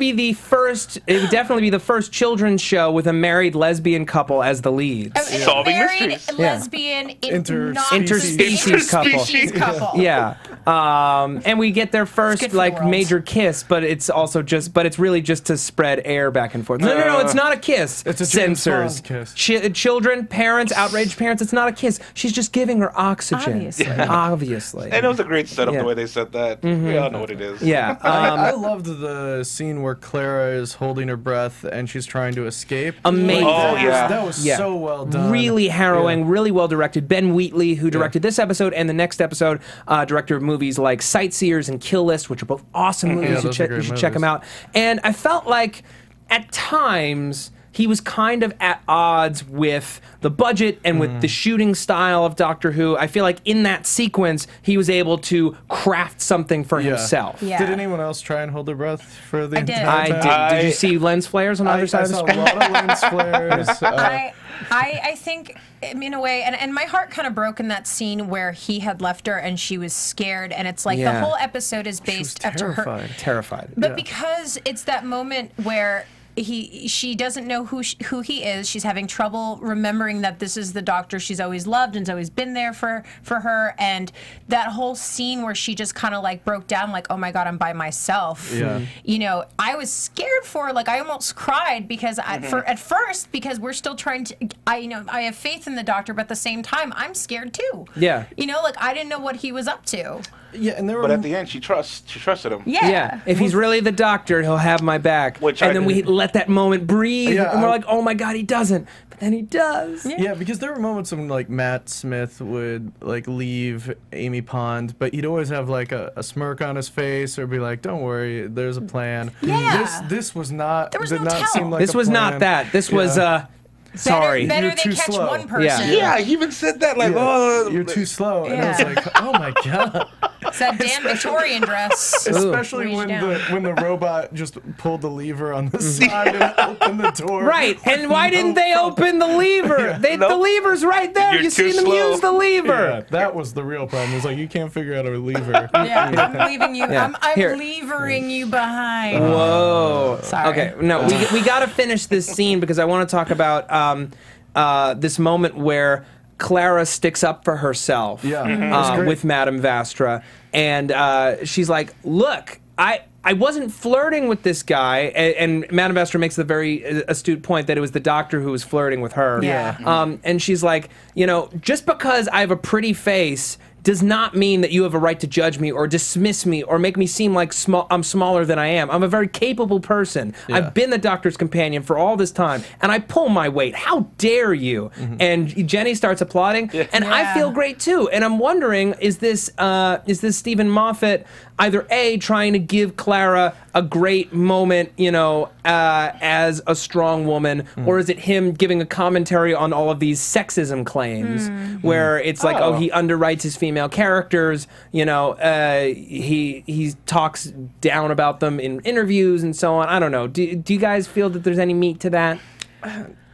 definitely be the first children's show with a married lesbian couple as the leads. Solving married mysteries. lesbian Interspecies couple. Yeah. And we get their first good for like the world. major kiss, but it's really just to spread air back and forth. No, it's not a kiss. It's a James Censors. Bond kiss. Children, parents, outraged parents, it's not a kiss. She's just giving her oxygen. Obviously. And it was a great setup the way they said that. We all know what it is. Yeah. I loved the scene where Clara is holding her breath and she's trying to escape. Amazing. That was so well done. Really harrowing, really well directed. Ben Wheatley, who directed this episode and the next episode, director of movies like Sightseers and Kill List, which are both awesome movies. You should check them out. And I felt like at times he was kind of at odds with the budget and with the shooting style of Doctor Who. I feel like in that sequence, he was able to craft something for himself. Yeah. Did anyone else try and hold their breath for the entire I time? did. Did you see lens flares on the other side of the screen? I saw a lot of lens flares. I think, in a way, and my heart kind of broke in that scene where he had left her and she was scared, and it's like the whole episode is based after her. Terrified. But because it's that moment where she doesn't know who he is. She's having trouble remembering that this is the Doctor she's always loved and has always been there for her. And that whole scene where she just kind of like broke down, like, oh my God, I'm by myself. Yeah. I was scared for her. Like, I almost cried because at first, because we're still trying to, I have faith in the Doctor, but at the same time, I'm scared too. Yeah. Like I didn't know what he was up to. Yeah, and but at the end, she trusted him. Yeah. If he's really the Doctor, he'll have my back. Then we let that moment breathe, and we're like, oh my God, he doesn't. But then he does. Yeah, because there were moments when like Matt Smith would like leave Amy Pond, but he'd always have like a smirk on his face or be like, "Don't worry, there's a plan." Yeah. This was not. There was did no not tell. seem like This a was plan. not that. This was sorry. Better You're they too catch slow. one person. Yeah. Yeah, he even said that, like, You're too slow. And I was like, oh my God. It's that damn Victorian dress. Especially when the robot just pulled the lever on the side and opened the door. Right, and why didn't they open the lever? The lever's right there. You're you see them slow. use the lever. Yeah, that was the real problem. It's like, you can't figure out a lever. Yeah, I'm leaving you. Yeah. I'm Here. levering you behind. Whoa. Sorry. Okay, no, we got to finish this scene because I want to talk about this moment where Clara sticks up for herself with Madame Vastra, and she's like, "Look, I wasn't flirting with this guy," and Madame Vastra makes the very astute point that it was the doctor who was flirting with her. Yeah. And she's like, you know, just because I have a pretty face does not mean that you have a right to judge me or dismiss me or make me seem like I'm smaller than I am. I'm a very capable person. Yeah. I've been the doctor's companion for all this time, and I pull my weight. How dare you? And Jenny starts applauding, and I feel great too. And I'm wondering, is this Stephen Moffat either A, trying to give Clara a great moment, you know, as a strong woman, or is it him giving a commentary on all of these sexism claims, where it's like, oh, he underwrites his female characters, you know, he talks down about them in interviews and so on. I don't know. Do you guys feel that there's any meat to that?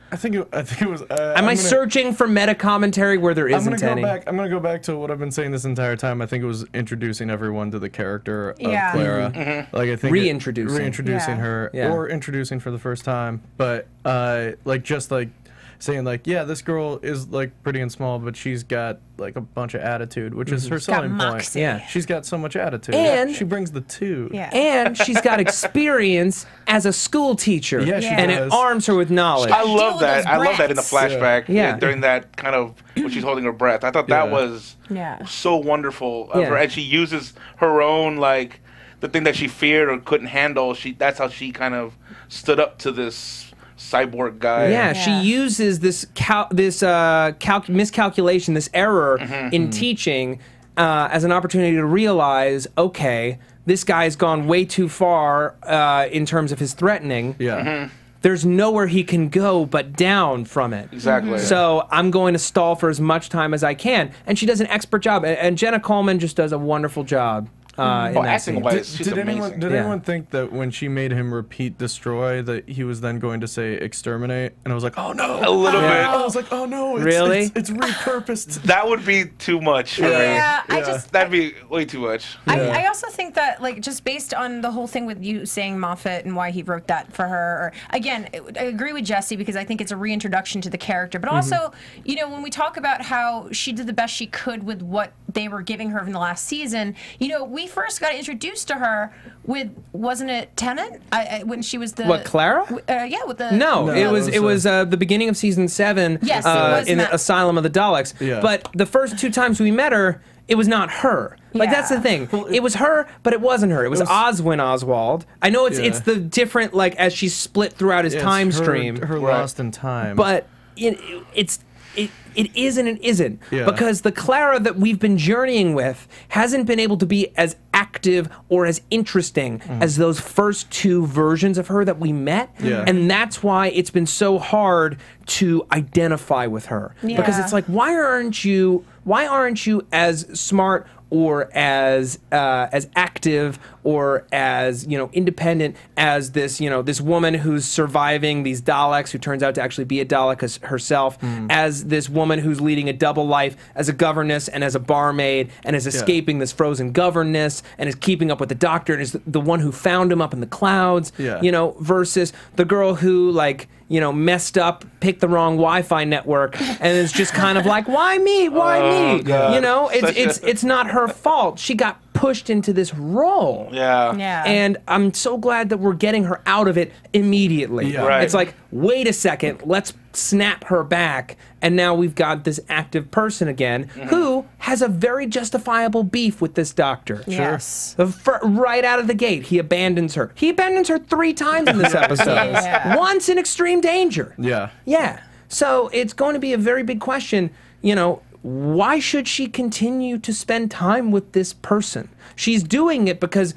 I think it was. Am I searching for meta commentary where there isn't any? I'm gonna go back to what I've been saying this entire time. I think it was introducing everyone to the character of Clara. Like, I think reintroducing her, or introducing for the first time. But like, just like saying like, yeah, this girl is like pretty and small, but she's got like a bunch of attitude, which is her selling point. Yeah, she's got so much attitude, and she brings the two. Yeah. And she's got experience as a school teacher. Yeah, she and does. it arms her with knowledge. I love that. I love that in the flashback. Yeah. During that kind of when she's holding her breath. I thought that was so wonderful of her, and she uses her own like the thing that she feared or couldn't handle. That's how she kind of stood up to this cyborg guy. Yeah, she uses this miscalculation, this error in teaching as an opportunity to realize, okay, this guy's gone way too far in terms of his threatening. Yeah. There's nowhere he can go but down from it. Exactly. So I'm going to stall for as much time as I can. And she does an expert job. And Jenna Coleman just does a wonderful job. Acting wise, she's did amazing. anyone think that when she made him repeat destroy that he was then going to say exterminate? And I was like, oh no, a little bit. I was like, oh no, it's repurposed. That would be too much for me. Yeah, That'd be way too much. I also think that, like, just based on the whole thing with you saying Moffat and why he wrote that for her, or, again, I agree with Jessie because I think it's a reintroduction to the character. But also, you know, when we talk about how she did the best she could with what they were giving her in the last season, you know, we first got introduced to her with, wasn't it Tennant? When she was the Clara? Yeah, with the it was the beginning of season 7. Yes, it was in the Asylum of the Daleks. Yeah. But the first 2 times we met her, it was not her. Like, that's the thing. Well, it was her, but it wasn't her. It was Oswin Oswald. I know it's the different, like, as she's split throughout his time stream. Her lost in time. But it is and it isn't. Yeah. Because the Clara that we've been journeying with hasn't been able to be as active or as interesting as those first 2 versions of her that we met. Yeah. And that's why it's been so hard to identify with her. Yeah. Because it's like, why aren't you as smart or as active or as, you know, independent as this, you know, this woman who's surviving these Daleks, who turns out to actually be a Dalek herself, as this woman who's leading a double life as a governess and as a barmaid and is escaping this frozen governess and is keeping up with the doctor and is the one who found him up in the clouds, you know, versus the girl who, like, you know, messed up, picked the wrong Wi-Fi network, and is just kind of like, why me? Why me? God. You know, it's not her fault. She got pushed into this role. Yeah. And I'm so glad that we're getting her out of it immediately. Yeah. Right. It's like, wait a second, let's snap her back. And now we've got this active person again who has a very justifiable beef with this doctor. Yes. Right out of the gate, he abandons her. He abandons her 3 times in this episode. Once in extreme danger. Yeah. Yeah. So it's going to be a very big question, you know, why should she continue to spend time with this person? She's doing it because,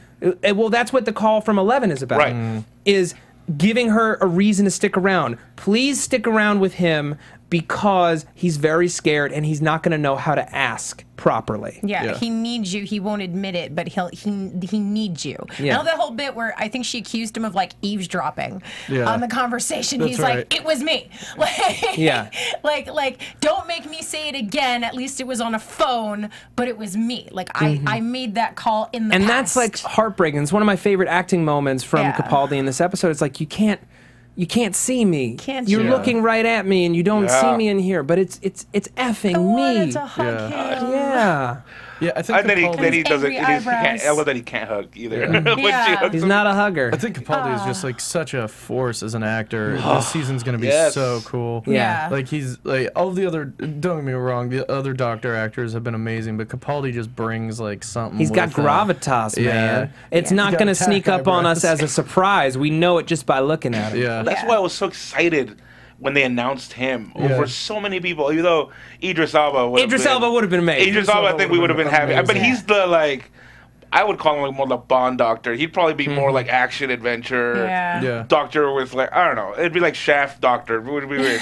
well, that's what the call from 11 is about. Is giving her a reason to stick around. Please stick around with him because he's very scared and he's not going to know how to ask properly. Yeah, he needs you. He won't admit it, but he needs you. Yeah. I know that whole bit where I think she accused him of like eavesdropping on the conversation. He's like, "It was me." Like, don't make me say it again. At least it was on a phone, but it was me. Like I made that call in the past. And that's like heartbreaking. It's one of my favorite acting moments from Capaldi in this episode. It's like you can't see me. You're looking right at me, and you don't see me in here. But it's effing me. To hug him. Yeah, I think then he doesn't. I love that he can't hug either. He's not a hugger. I think Capaldi is just like such a force as an actor. This season's gonna be so cool. Like he's like all the other. Don't get me wrong, the other Doctor actors have been amazing, but Capaldi just brings like something. He's got gravitas, man. It's not gonna sneak up on us as a surprise. We know it just by looking at it. That's why I was so excited when they announced him over so many people. Even though Idris Elba would have been amazing. Idris Elba, I think we would have been happy. But he's the like, I would call him like more the Bond Doctor. He'd probably be more like action adventure Doctor with like, I don't know. It'd be like Shaft Doctor. It would be weird.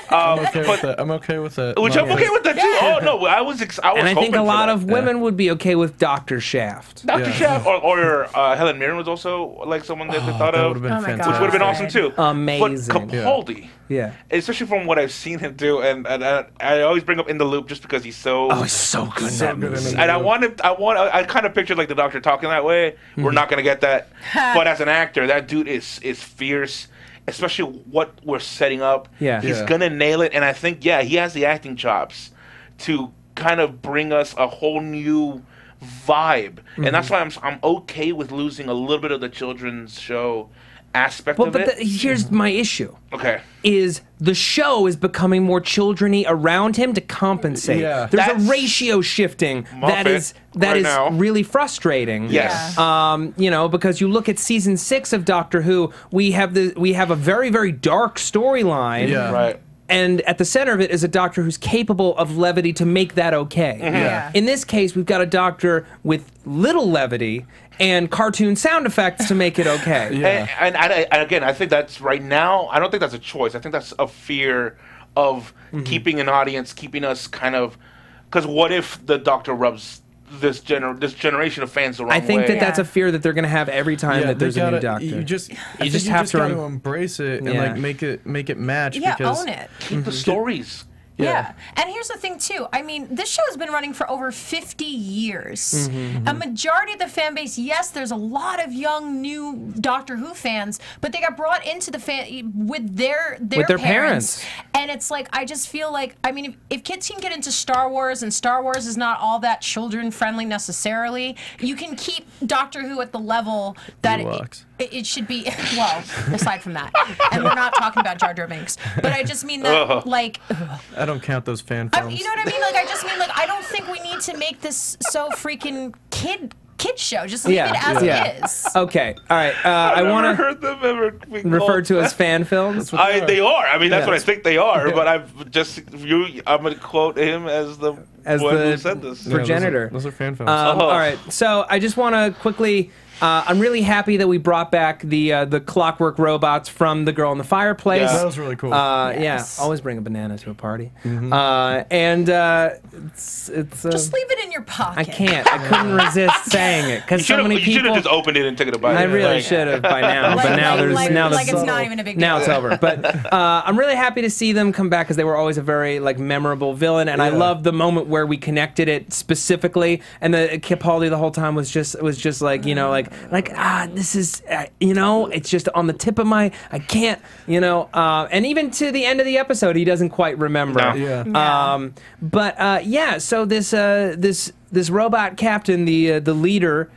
I'm okay with that. Which I'm okay with that too. Oh no, I was and I think a lot of women would be okay with Dr. Shaft. Dr. Shaft or Helen Mirren was also like someone that they thought of, which would have been awesome too. Amazing. But Capaldi, especially from what I've seen him do, and I always bring up In the Loop just because he's so he's so good in that movie. And I kind of pictured like the Doctor talking that way. We're not gonna get that, but as an actor, that dude is fierce. Especially what we're setting up. He's gonna nail it, and I think he has the acting chops to kind of bring us a whole new vibe, and that's why I'm okay with losing a little bit of the children's show aspect of it. But here's my issue. Okay. Is the show is becoming more children-y around him to compensate. There's a ratio shifting that is really frustrating. Yes. You know, because you look at season 6 of Doctor Who, we have a very, very dark storyline. Right. And at the center of it is a Doctor who's capable of levity to make that okay. In this case, we've got a Doctor with little levity and cartoon sound effects to make it okay. And again, I think that's right now, I don't think that's a choice. I think that's a fear of keeping an audience, keeping us kind of, because what if the Doctor rubs this generation of fans the wrong way? I think that's a fear that they're going to have every time that there's a new Doctor. You just have to embrace it and like make it match. Because own it. Keep the stories. Yeah. And here's the thing, too. I mean, this show has been running for over 50 years. A majority of the fan base, yes, there's a lot of young, new Doctor Who fans, but they got brought into the with their parents. And it's like, I just feel like, I mean, if kids can get into Star Wars, and Star Wars is not all that children-friendly necessarily, you can keep Doctor Who at the level that it should be. Well, aside from that. And we're not talking about Jar Jar Binks. But I just mean that, like... I don't count those fan films. You know what I mean? Like, I just mean, like, I don't think we need to make this so freaking kid show. Just leave it as it is. Okay. All right. I want to heard them ever referred to as fan films. They are. I mean, that's what I think they are. But I'm going to quote him as the one who said this. Progenitor. Those are fan films. All right. So I just want to quickly. I'm really happy that we brought back the Clockwork robots from The Girl in the Fireplace. Yeah, that was really cool. Yes. Always bring a banana to a party. And it's just leave it in your pocket. I can't. I couldn't resist saying it because so many people. You should have just opened it and taken a bite. I really should have by now, but now it's not even a big deal. Now it's over. But I'm really happy to see them come back because they were always a very memorable villain, and I love the moment where we connected it specifically, and the Capaldi the whole time was just this is it's just on the tip of my I can't and even to the end of the episode he doesn't quite remember. So this robot captain, the leader,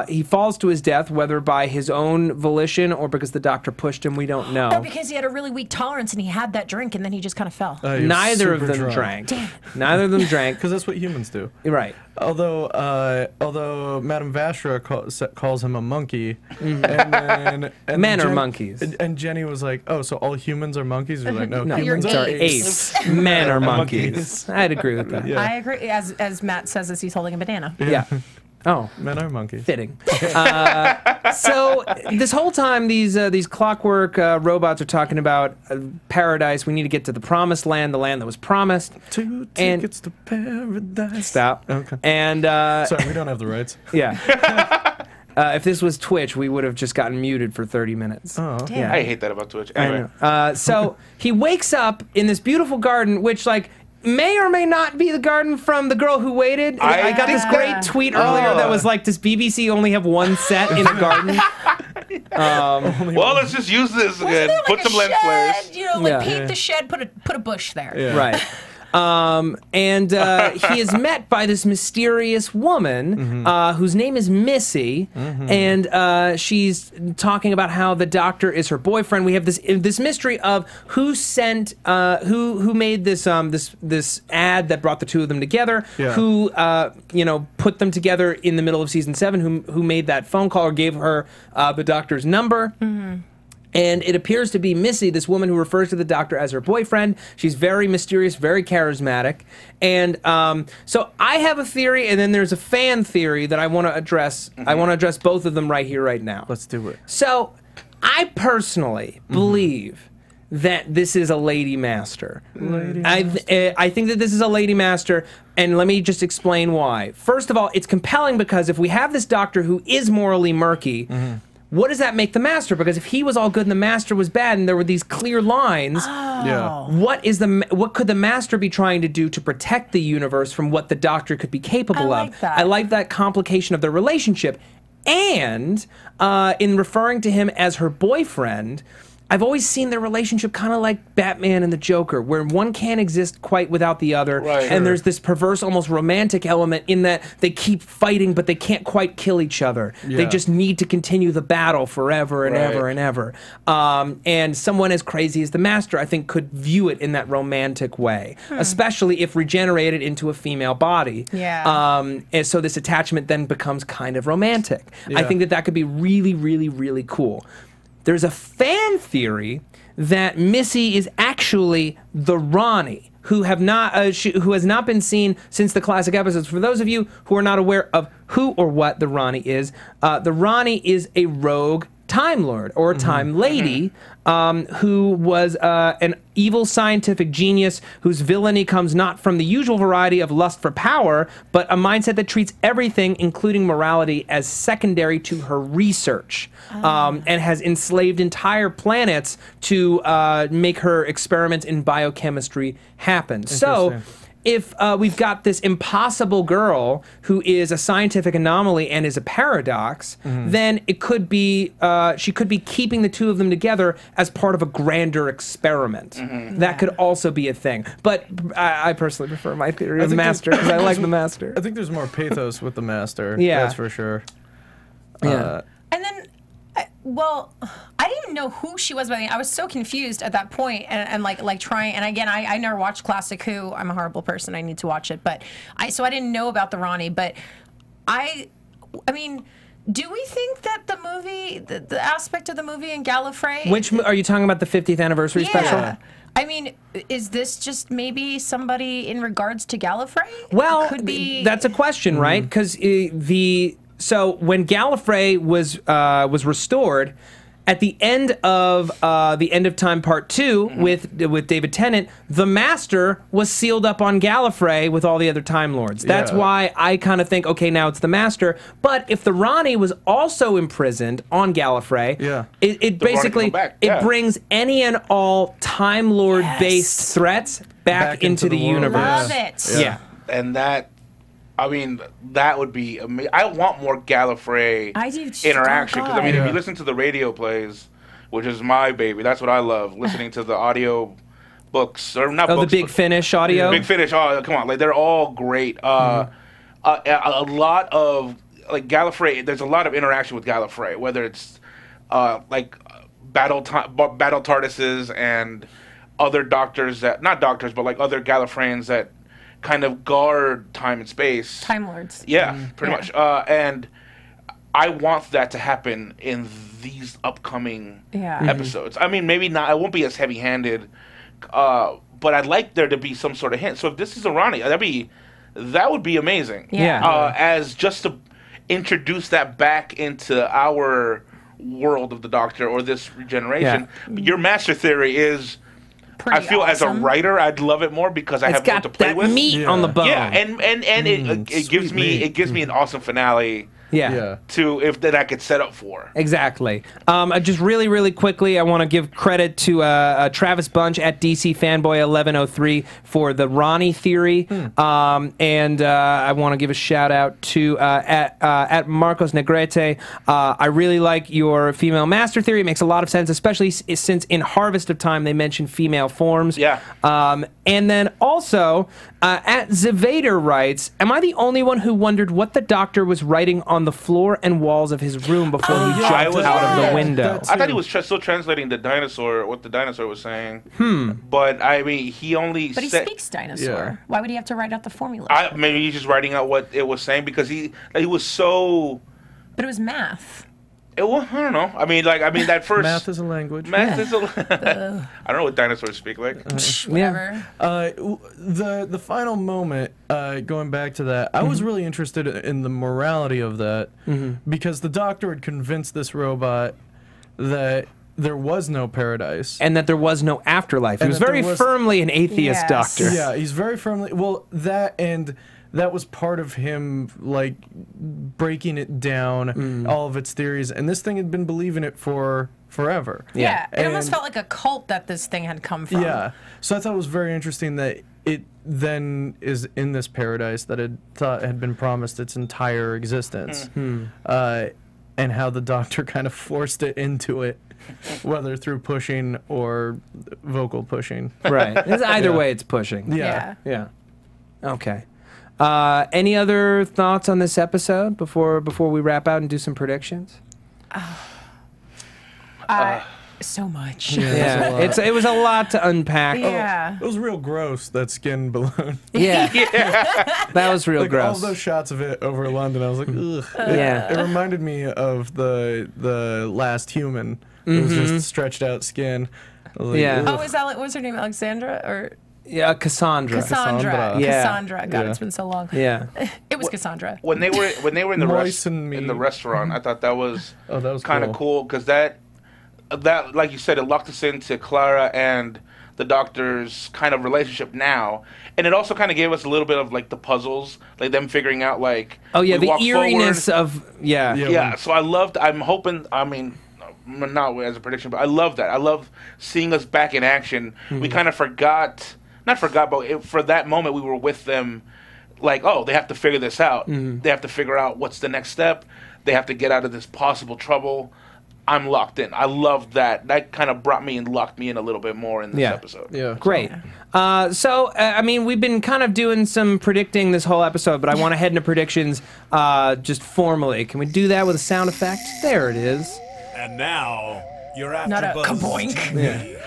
he falls to his death, whether by his own volition or because the Doctor pushed him, we don't know. Or because he had a really weak tolerance and he had that drink and then he just kind of fell. Neither of them drank. Damn. Neither of them drank. Because that's what humans do. Right. Although Madame Vastra calls him a monkey, and men are monkeys. And Jenny was like, "Oh, so all humans are monkeys?" We're like, "No, no, humans are apes. Men are monkeys." I'd agree with that. I agree. As Matt says, as he's holding a banana. Yeah. Oh, men are monkeys. Fitting. So this whole time, these clockwork robots are talking about paradise. We need to get to the promised land, the land that was promised. 2 tickets to paradise. Stop. Okay. And sorry, we don't have the rights. Yeah. If this was Twitch, we would have just gotten muted for 30 minutes. Oh, yeah. I hate that about Twitch. Anyway. So he wakes up in this beautiful garden, which like may or may not be the garden from The Girl Who Waited. I got this great tweet earlier that was like, does BBC only have one set in a garden? Well, let's just use this again. Put some lens flares. You know, like paint the shed, put a bush there. Yeah. Right. And he is met by this mysterious woman whose name is Missy, and she's talking about how the doctor is her boyfriend. We have this mystery of who sent who made this this ad that brought the two of them together, who you know, put them together in the middle of season 7, who made that phone call or gave her the doctor's number. And it appears to be Missy, this woman who refers to the doctor as her boyfriend. She's very mysterious, very charismatic. And so I have a theory, and then there's a fan theory that I want to address. I want to address both of them right here, right now. Let's do it. So I personally believe that this is a lady master. I think that this is a lady master, and let me just explain why. First of all, it's compelling because if we have this doctor who is morally murky, what does that make the master? Because if he was all good and the master was bad, and there were these clear lines, what could the master be trying to do to protect the universe from what the doctor could be capable of? I like that complication of their relationship. And in referring to him as her boyfriend, I've always seen their relationship kind of like Batman and the Joker, where one can't exist quite without the other, and there's this perverse, almost romantic element in that they keep fighting, but they can't quite kill each other. They just need to continue the battle forever and ever and ever. And someone as crazy as the Master, I think, could view it in that romantic way, especially if regenerated into a female body. And so this attachment then becomes kind of romantic. I think that that could be really, really, really cool. There's a fan theory that Missy is actually the Ronnie, who has not been seen since the classic episodes. For those of you who are not aware of who or what the Ronnie is a rogue Time Lord or Time Lady who was an evil scientific genius whose villainy comes not from the usual variety of lust for power, but a mindset that treats everything, including morality, as secondary to her research, and has enslaved entire planets to make her experiments in biochemistry happen. So if we've got this impossible girl who is a scientific anomaly and is a paradox, then it could be she could be keeping the two of them together as part of a grander experiment. That could also be a thing. But I personally prefer my theory of the Master because I like the Master. I think there's more pathos with the Master. Yeah, that's for sure. And then. Well, I didn't even know who she was by the end. I was so confused at that point, and like trying. And again, I never watched Classic Who. I'm a horrible person. I need to watch it, but so I didn't know about the Ronnie. But I mean, do we think that the movie, the aspect of the movie in Gallifrey? Which are you talking about? The 50th anniversary special? I mean, is this just maybe somebody in regards to Gallifrey? Well, could be. That's a question, right? Because So when Gallifrey was restored, at the end of Time Part 2 with David Tennant, the Master was sealed up on Gallifrey with all the other Time Lords. That's why I kind of think, okay, now it's the Master. But if the Ronnie was also imprisoned on Gallifrey, it basically brings any and all Time Lord based threats back into the universe. Love it. Yeah. And that. I mean, that would be amazing. I want more Gallifrey interaction. Because, I mean, if you listen to the radio plays, which is my baby, that's what I love, listening to the audio books. Or not books, the Big Finish audio? Big Finish. Oh, come on. Like, they're all great. A lot of, like, Gallifrey, there's a lot of interaction with Gallifrey, whether it's, like, battle TARDISes and other doctors that, not doctors, but, like, other Gallifreyans that kind of guard time and space. Time Lords. Yeah, pretty much. And I want that to happen in these upcoming episodes. I mean, maybe not. I won't be as heavy-handed, but I'd like there to be some sort of hint. So if this is a Ronnie, that would be amazing. Yeah. As just a, introduce that back into our world of the Doctor or this regeneration. Your master theory is... I feel as a writer, I'd love it more because I have more to play with. It's got that meat on the bone. Yeah, and it gives me an awesome finale. That I could set up for. Exactly. Just really quickly, I want to give credit to Travis Bunch at DC Fanboy 1103 for the Ronnie theory, and I want to give a shout out to at Marcos Negrete. I really like your female master theory. It makes a lot of sense, especially since in Harvest of Time they mention female forms. Yeah. And then also at Zevader writes, "Am I the only one who wondered what the Doctor was writing on the floor and walls of his room before he jumped out of the window?" I thought he was still translating what the dinosaur was saying. But I mean, he speaks dinosaur. Why would he have to write out the formula? Maybe he's just writing out what it was saying because he was so. But it was math. I don't know. I mean, that first math is a language. Math is a. I don't know what dinosaurs speak like. Whatever. The final moment, going back to that, I was really interested in the morality of that because the Doctor had convinced this robot that there was no paradise and that there was no afterlife. He was very firmly an atheist Doctor. Yeah, he's very firmly that was part of him, like, breaking it down, all of its theories, and this thing had been believing it for forever. Yeah, it almost felt like a cult that this thing had come from. Yeah, so I thought it was very interesting that it then is in this paradise that it thought had been promised its entire existence, and how the Doctor kind of forced it into it, whether through pushing or vocal pushing. Right. Either way, it's pushing. Yeah. Okay. Any other thoughts on this episode before we wrap out and do some predictions? So much. Yeah, it was a lot to unpack. Yeah. It was real gross, that skin balloon. Yeah. That was real gross. All those shots of it over London, I was like, ugh. Yeah. It reminded me of the Last Human. It was just stretched out skin. Like, yeah. Oh, what was her name? Alexandra or? Yeah, Cassandra. Yeah. Cassandra. God, it's been so long. Yeah. It was Cassandra. When they were in the restaurant, I thought that was kind of cool because that like you said, it locked us into Clara and the Doctor's kind of relationship now, and it also kind of gave us a little bit of like the puzzles, like them figuring out like the eeriness of So I'm hoping. I mean, not as a prediction, but I love that. I love seeing us back in action. We kind of not forgot, but for that moment we were with them, like, oh, they have to figure this out. They have to figure out what's the next step. They have to get out of this possible trouble. I'm locked in. I love that. That kind of brought me and locked me in a little bit more in this episode. Yeah. Great. I mean, we've been kind of doing some predicting this whole episode, but I want to head into predictions just formally. Can we do that with a sound effect? There it is. And now, you're AFTERBUZZ Not a kaboink. TV.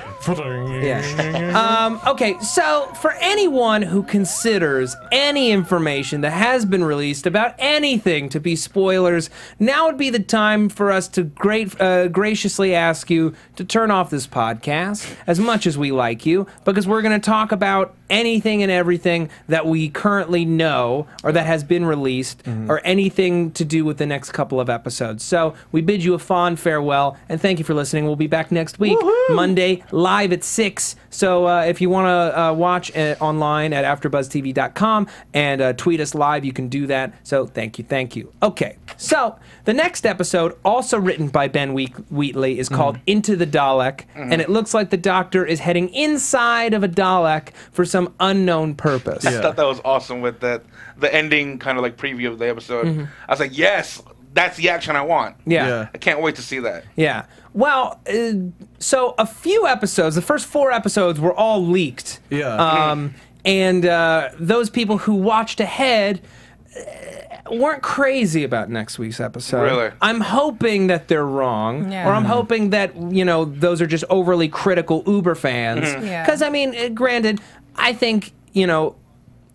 Okay, so for anyone who considers any information that has been released about anything to be spoilers, now would be the time for us to graciously ask you to turn off this podcast, as much as we like you, because we're going to talk about anything and everything that we currently know or that has been released or anything to do with the next couple of episodes. So we bid you a fond farewell, and thank you for listening. We'll be back next week, Monday, live at 6. So if you want to watch online at AfterBuzzTV.com and tweet us live, you can do that. So thank you. Okay, so the next episode, also written by Ben Wheatley, is called Into the Dalek, and it looks like the Doctor is heading inside of a Dalek for some unknown purpose. I thought that was awesome with the ending kind of like preview of the episode. I was like, yes, that's the action I want. Yeah. I can't wait to see that. Yeah. Well, so a few episodes, the first 4 episodes were all leaked. Yeah. And those people who watched ahead weren't crazy about next week's episode. Really? I'm hoping that they're wrong, or I'm hoping that, those are just overly critical Uber fans. Because, I mean, granted, I think,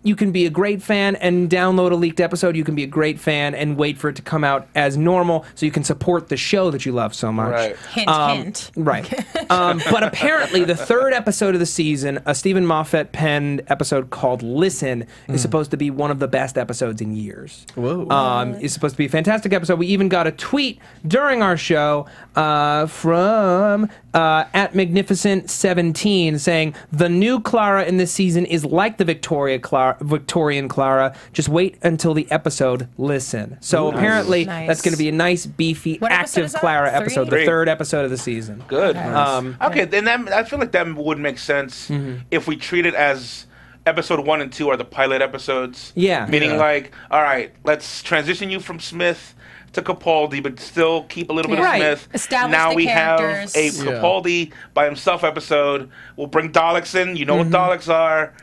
you can be a great fan and download a leaked episode. You can be a great fan and wait for it to come out as normal so you can support the show that you love so much. Right. Hint, hint. Right. But apparently the third episode of the season, a Stephen Moffat penned episode called Listen, is supposed to be one of the best episodes in years. Whoa. It's supposed to be a fantastic episode. We even got a tweet during our show from at Magnificent17 saying, the new Clara in this season is like the Victorian Clara. Just wait until the episode Listen. So apparently that's going to be a nice, beefy, active Clara episode, the third episode of the season. Good. Okay, then that, I feel like that would make sense if we treat it as episode 1 and 2 are the pilot episodes. Yeah. Meaning like, all right, let's transition you from Smith to Capaldi, but still keep a little bit of Smith. Establish now the we characters. have a Capaldi by himself episode. We'll bring Daleks in. You know what Daleks are.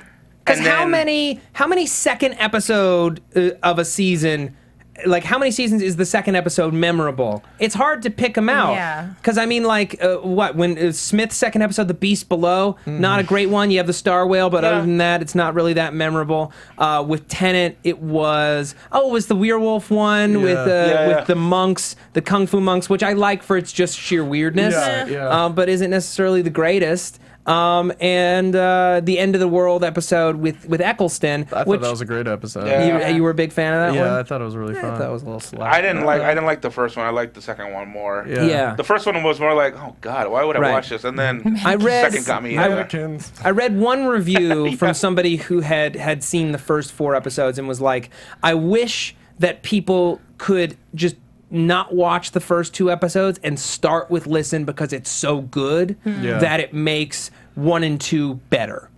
Because how many second episode of a season, like how many seasons is the second episode memorable? It's hard to pick them out. Yeah. Because I mean, like, when Smith's second episode, The Beast Below, not a great one. You have the Star Whale, but other than that, it's not really that memorable. With Tennant, it was the werewolf one with the monks, the Kung Fu monks, which I like for its just sheer weirdness, but isn't necessarily the greatest. And the End of the World episode with Eccleston. I thought that was a great episode. You were a big fan of that one? Yeah, I thought it was really fun. I thought it was a little slow. I didn't like the first one. I liked the second one more. Yeah. The first one was more like, oh God, why would I watch this? And then the second got me. I read one review from somebody who had seen the first 4 episodes and was like, I wish that people could just not watch the first 2 episodes and start with Listen because it's so good that it makes 1 and 2 better.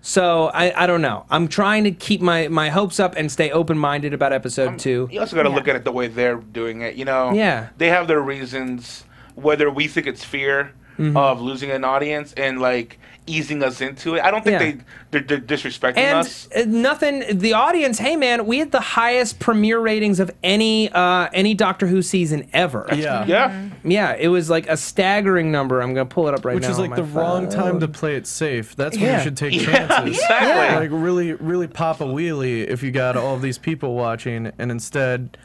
So I don't know. I'm trying to keep my hopes up and stay open-minded about episode 2. You also got to look at it the way they're doing it. You know, they have their reasons. Whether we think it's fear of losing an audience and like easing us into it, I don't think they're disrespecting us. And nothing. The audience. Hey man, we had the highest premiere ratings of any Doctor Who season ever. Yeah. It was like a staggering number. I'm gonna pull it up right now. Which is like the wrong time to play it safe. That's when you should take chances. Exactly. Like really pop a wheelie if you got all of these people watching, and instead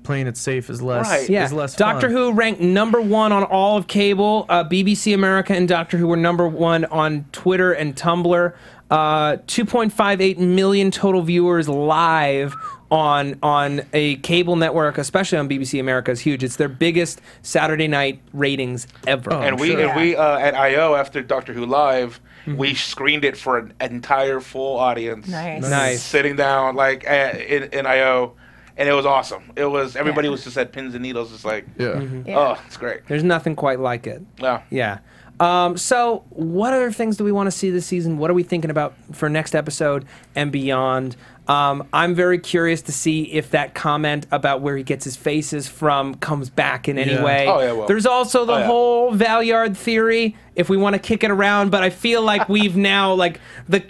playing it safe is less is less fun. Doctor Who ranked #1 on all of cable. BBC America and Doctor Who were #1 on Twitter and Tumblr. 2.58 million total viewers live on a cable network, especially on BBC America, is huge. It's their biggest Saturday night ratings ever. And we at I.O. after Doctor Who Live, we screened it for an entire full audience. Nice. Sitting down like in I.O. And it was awesome. It was everybody was just at pins and needles, just like, oh, it's great. There's nothing quite like it. Yeah. So, what other things do we want to see this season? What are we thinking about for next episode and beyond? I'm very curious to see if that comment about where he gets his faces from comes back in any way. Oh, yeah, well. There's also the whole Valeyard theory, if we want to kick it around, but I feel like we've now, like, the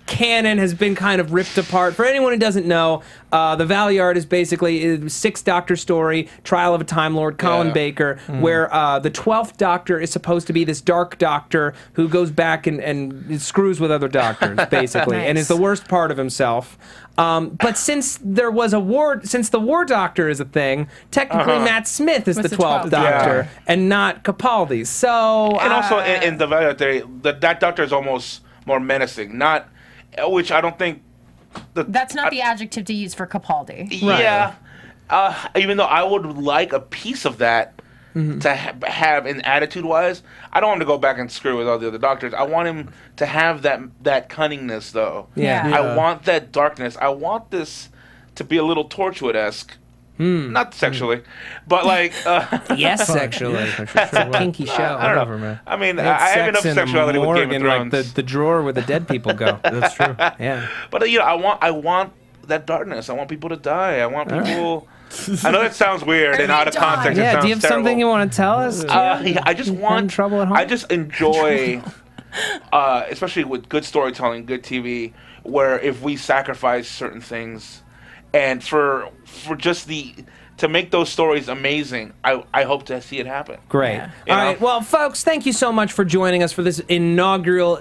canon has been kind of ripped apart. For anyone who doesn't know, the Valeyard is basically a 6th Doctor story, Trial of a Time Lord, Colin Baker, where the 12th Doctor is supposed to be this dark doctor who goes back and screws with other doctors, basically, and is the worst part of himself. But since there was since the War Doctor is a thing, technically Matt Smith is the 12th Doctor and not Capaldi. So and also in the Valeyard theory, that Doctor is almost more menacing. Which I don't think. That's not the adjective to use for Capaldi. Yeah, even though I would like a piece of that to have in attitude-wise. I don't want him to go back and screw with all the other doctors. I want him to have that cunningness, though. I want that darkness. I want this to be a little Torchwood-esque. Not sexually, but like... yes, sexually. It's a kinky show. I don't know. Man. I mean, I have enough sexuality with Game of Thrones. Like the drawer where the dead people go. That's true. Yeah. But, you know, I want that darkness. I want people to die. I want people... I know that sounds weird and out of context. Yeah, do you have something you want to tell us? I just want... trouble at home? I just enjoy, especially with good storytelling, good TV, where if we sacrifice certain things, and for just the to make those stories amazing. I hope to see it happen. Great. Yeah. All right. Well, folks, thank you so much for joining us for this inaugural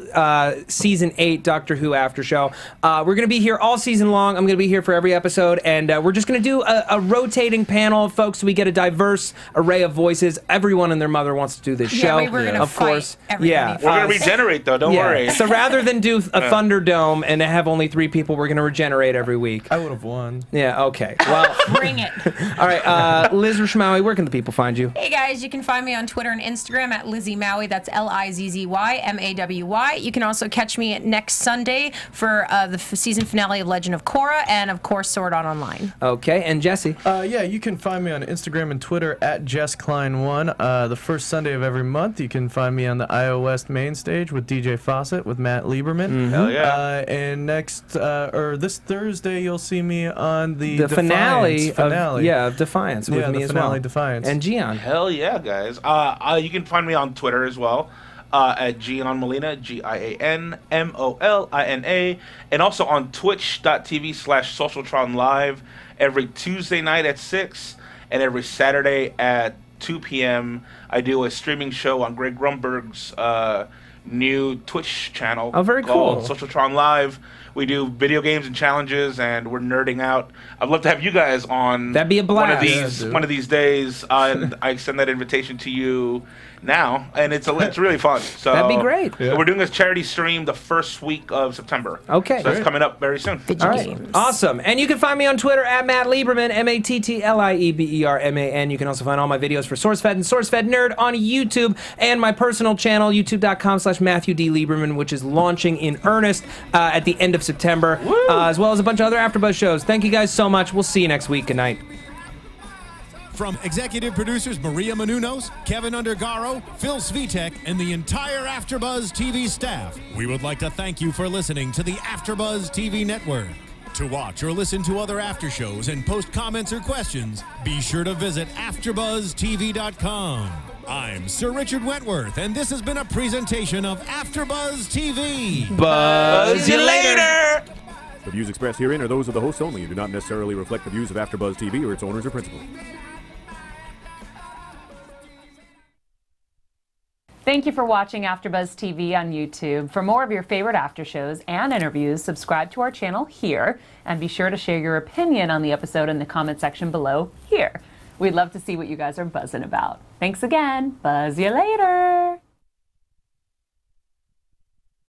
Season 8 Doctor Who After Show. We're going to be here all season long. I'm going to be here for every episode, and we're just going to do a rotating panel of folks so we get a diverse array of voices. Everyone and their mother wants to do this show. We're going to of course. Yeah. We're going to regenerate, though. Don't worry. So rather than do a Thunderdome and have only 3 people, we're going to regenerate every week. I would have won. Yeah, okay. Well, Bring it. all right, Liz Rishmawry, where can the people find you? Hey guys, you can find me on Twitter and Instagram at Lizzie Maui. That's LIZZY-MAWY. You can also catch me next Sunday for the season finale of Legend of Korra, and of course Sword Art Online. Okay, and Jessie? Yeah, you can find me on Instagram and Twitter at JessKlein1. The first Sunday of every month, you can find me on the iOS main stage with DJ Fawcett with Matt Lieberman. Hell yeah. And this Thursday, you'll see me on the finale finale. of Defiance with me as well. Defiance. And Gian. Hell yeah, guys. You can find me on Twitter as well. At Gian Molina, GIANMOLINA, and also on twitch.tv/Socialtron Live every Tuesday night at 6 and every Saturday at 2 p.m. I do a streaming show on Greg Grumberg's new Twitch channel. Oh, very cool. Called Socialtron Live. We do video games and challenges, and we're nerding out. I'd love to have you guys on. That'd be a blast. One of these days, and I extend that invitation to you now, and it's really fun. So that'd be great. Yeah. We're doing a charity stream the first week of September. Okay, so that's coming up very soon. All right, awesome. And you can find me on Twitter at Matt Lieberman, MATTLIEBERMAN. You can also find all my videos for SourceFed and SourceFed Nerd on YouTube, and my personal channel, youtube.com/Matthew D. Lieberman, which is launching in earnest at the end of September, as well as a bunch of other AfterBuzz shows. Thank you guys so much. We'll see you next week. Good night. From executive producers Maria Menounos, Kevin Undergaro, Phil Svitek, and the entire AfterBuzz TV staff, we would like to thank you for listening to the AfterBuzz TV network. To watch or listen to other after shows and post comments or questions, be sure to visit AfterBuzzTV.com. I'm Sir Richard Wentworth, and this has been a presentation of AfterBuzz TV. Buzz you later! The views expressed herein are those of the hosts only and do not necessarily reflect the views of AfterBuzz TV or its owners or principals. Thank you for watching AfterBuzz TV on YouTube. For more of your favorite after shows and interviews, subscribe to our channel here, and be sure to share your opinion on the episode in the comment section below here. We'd love to see what you guys are buzzing about. Thanks again. Buzz you later.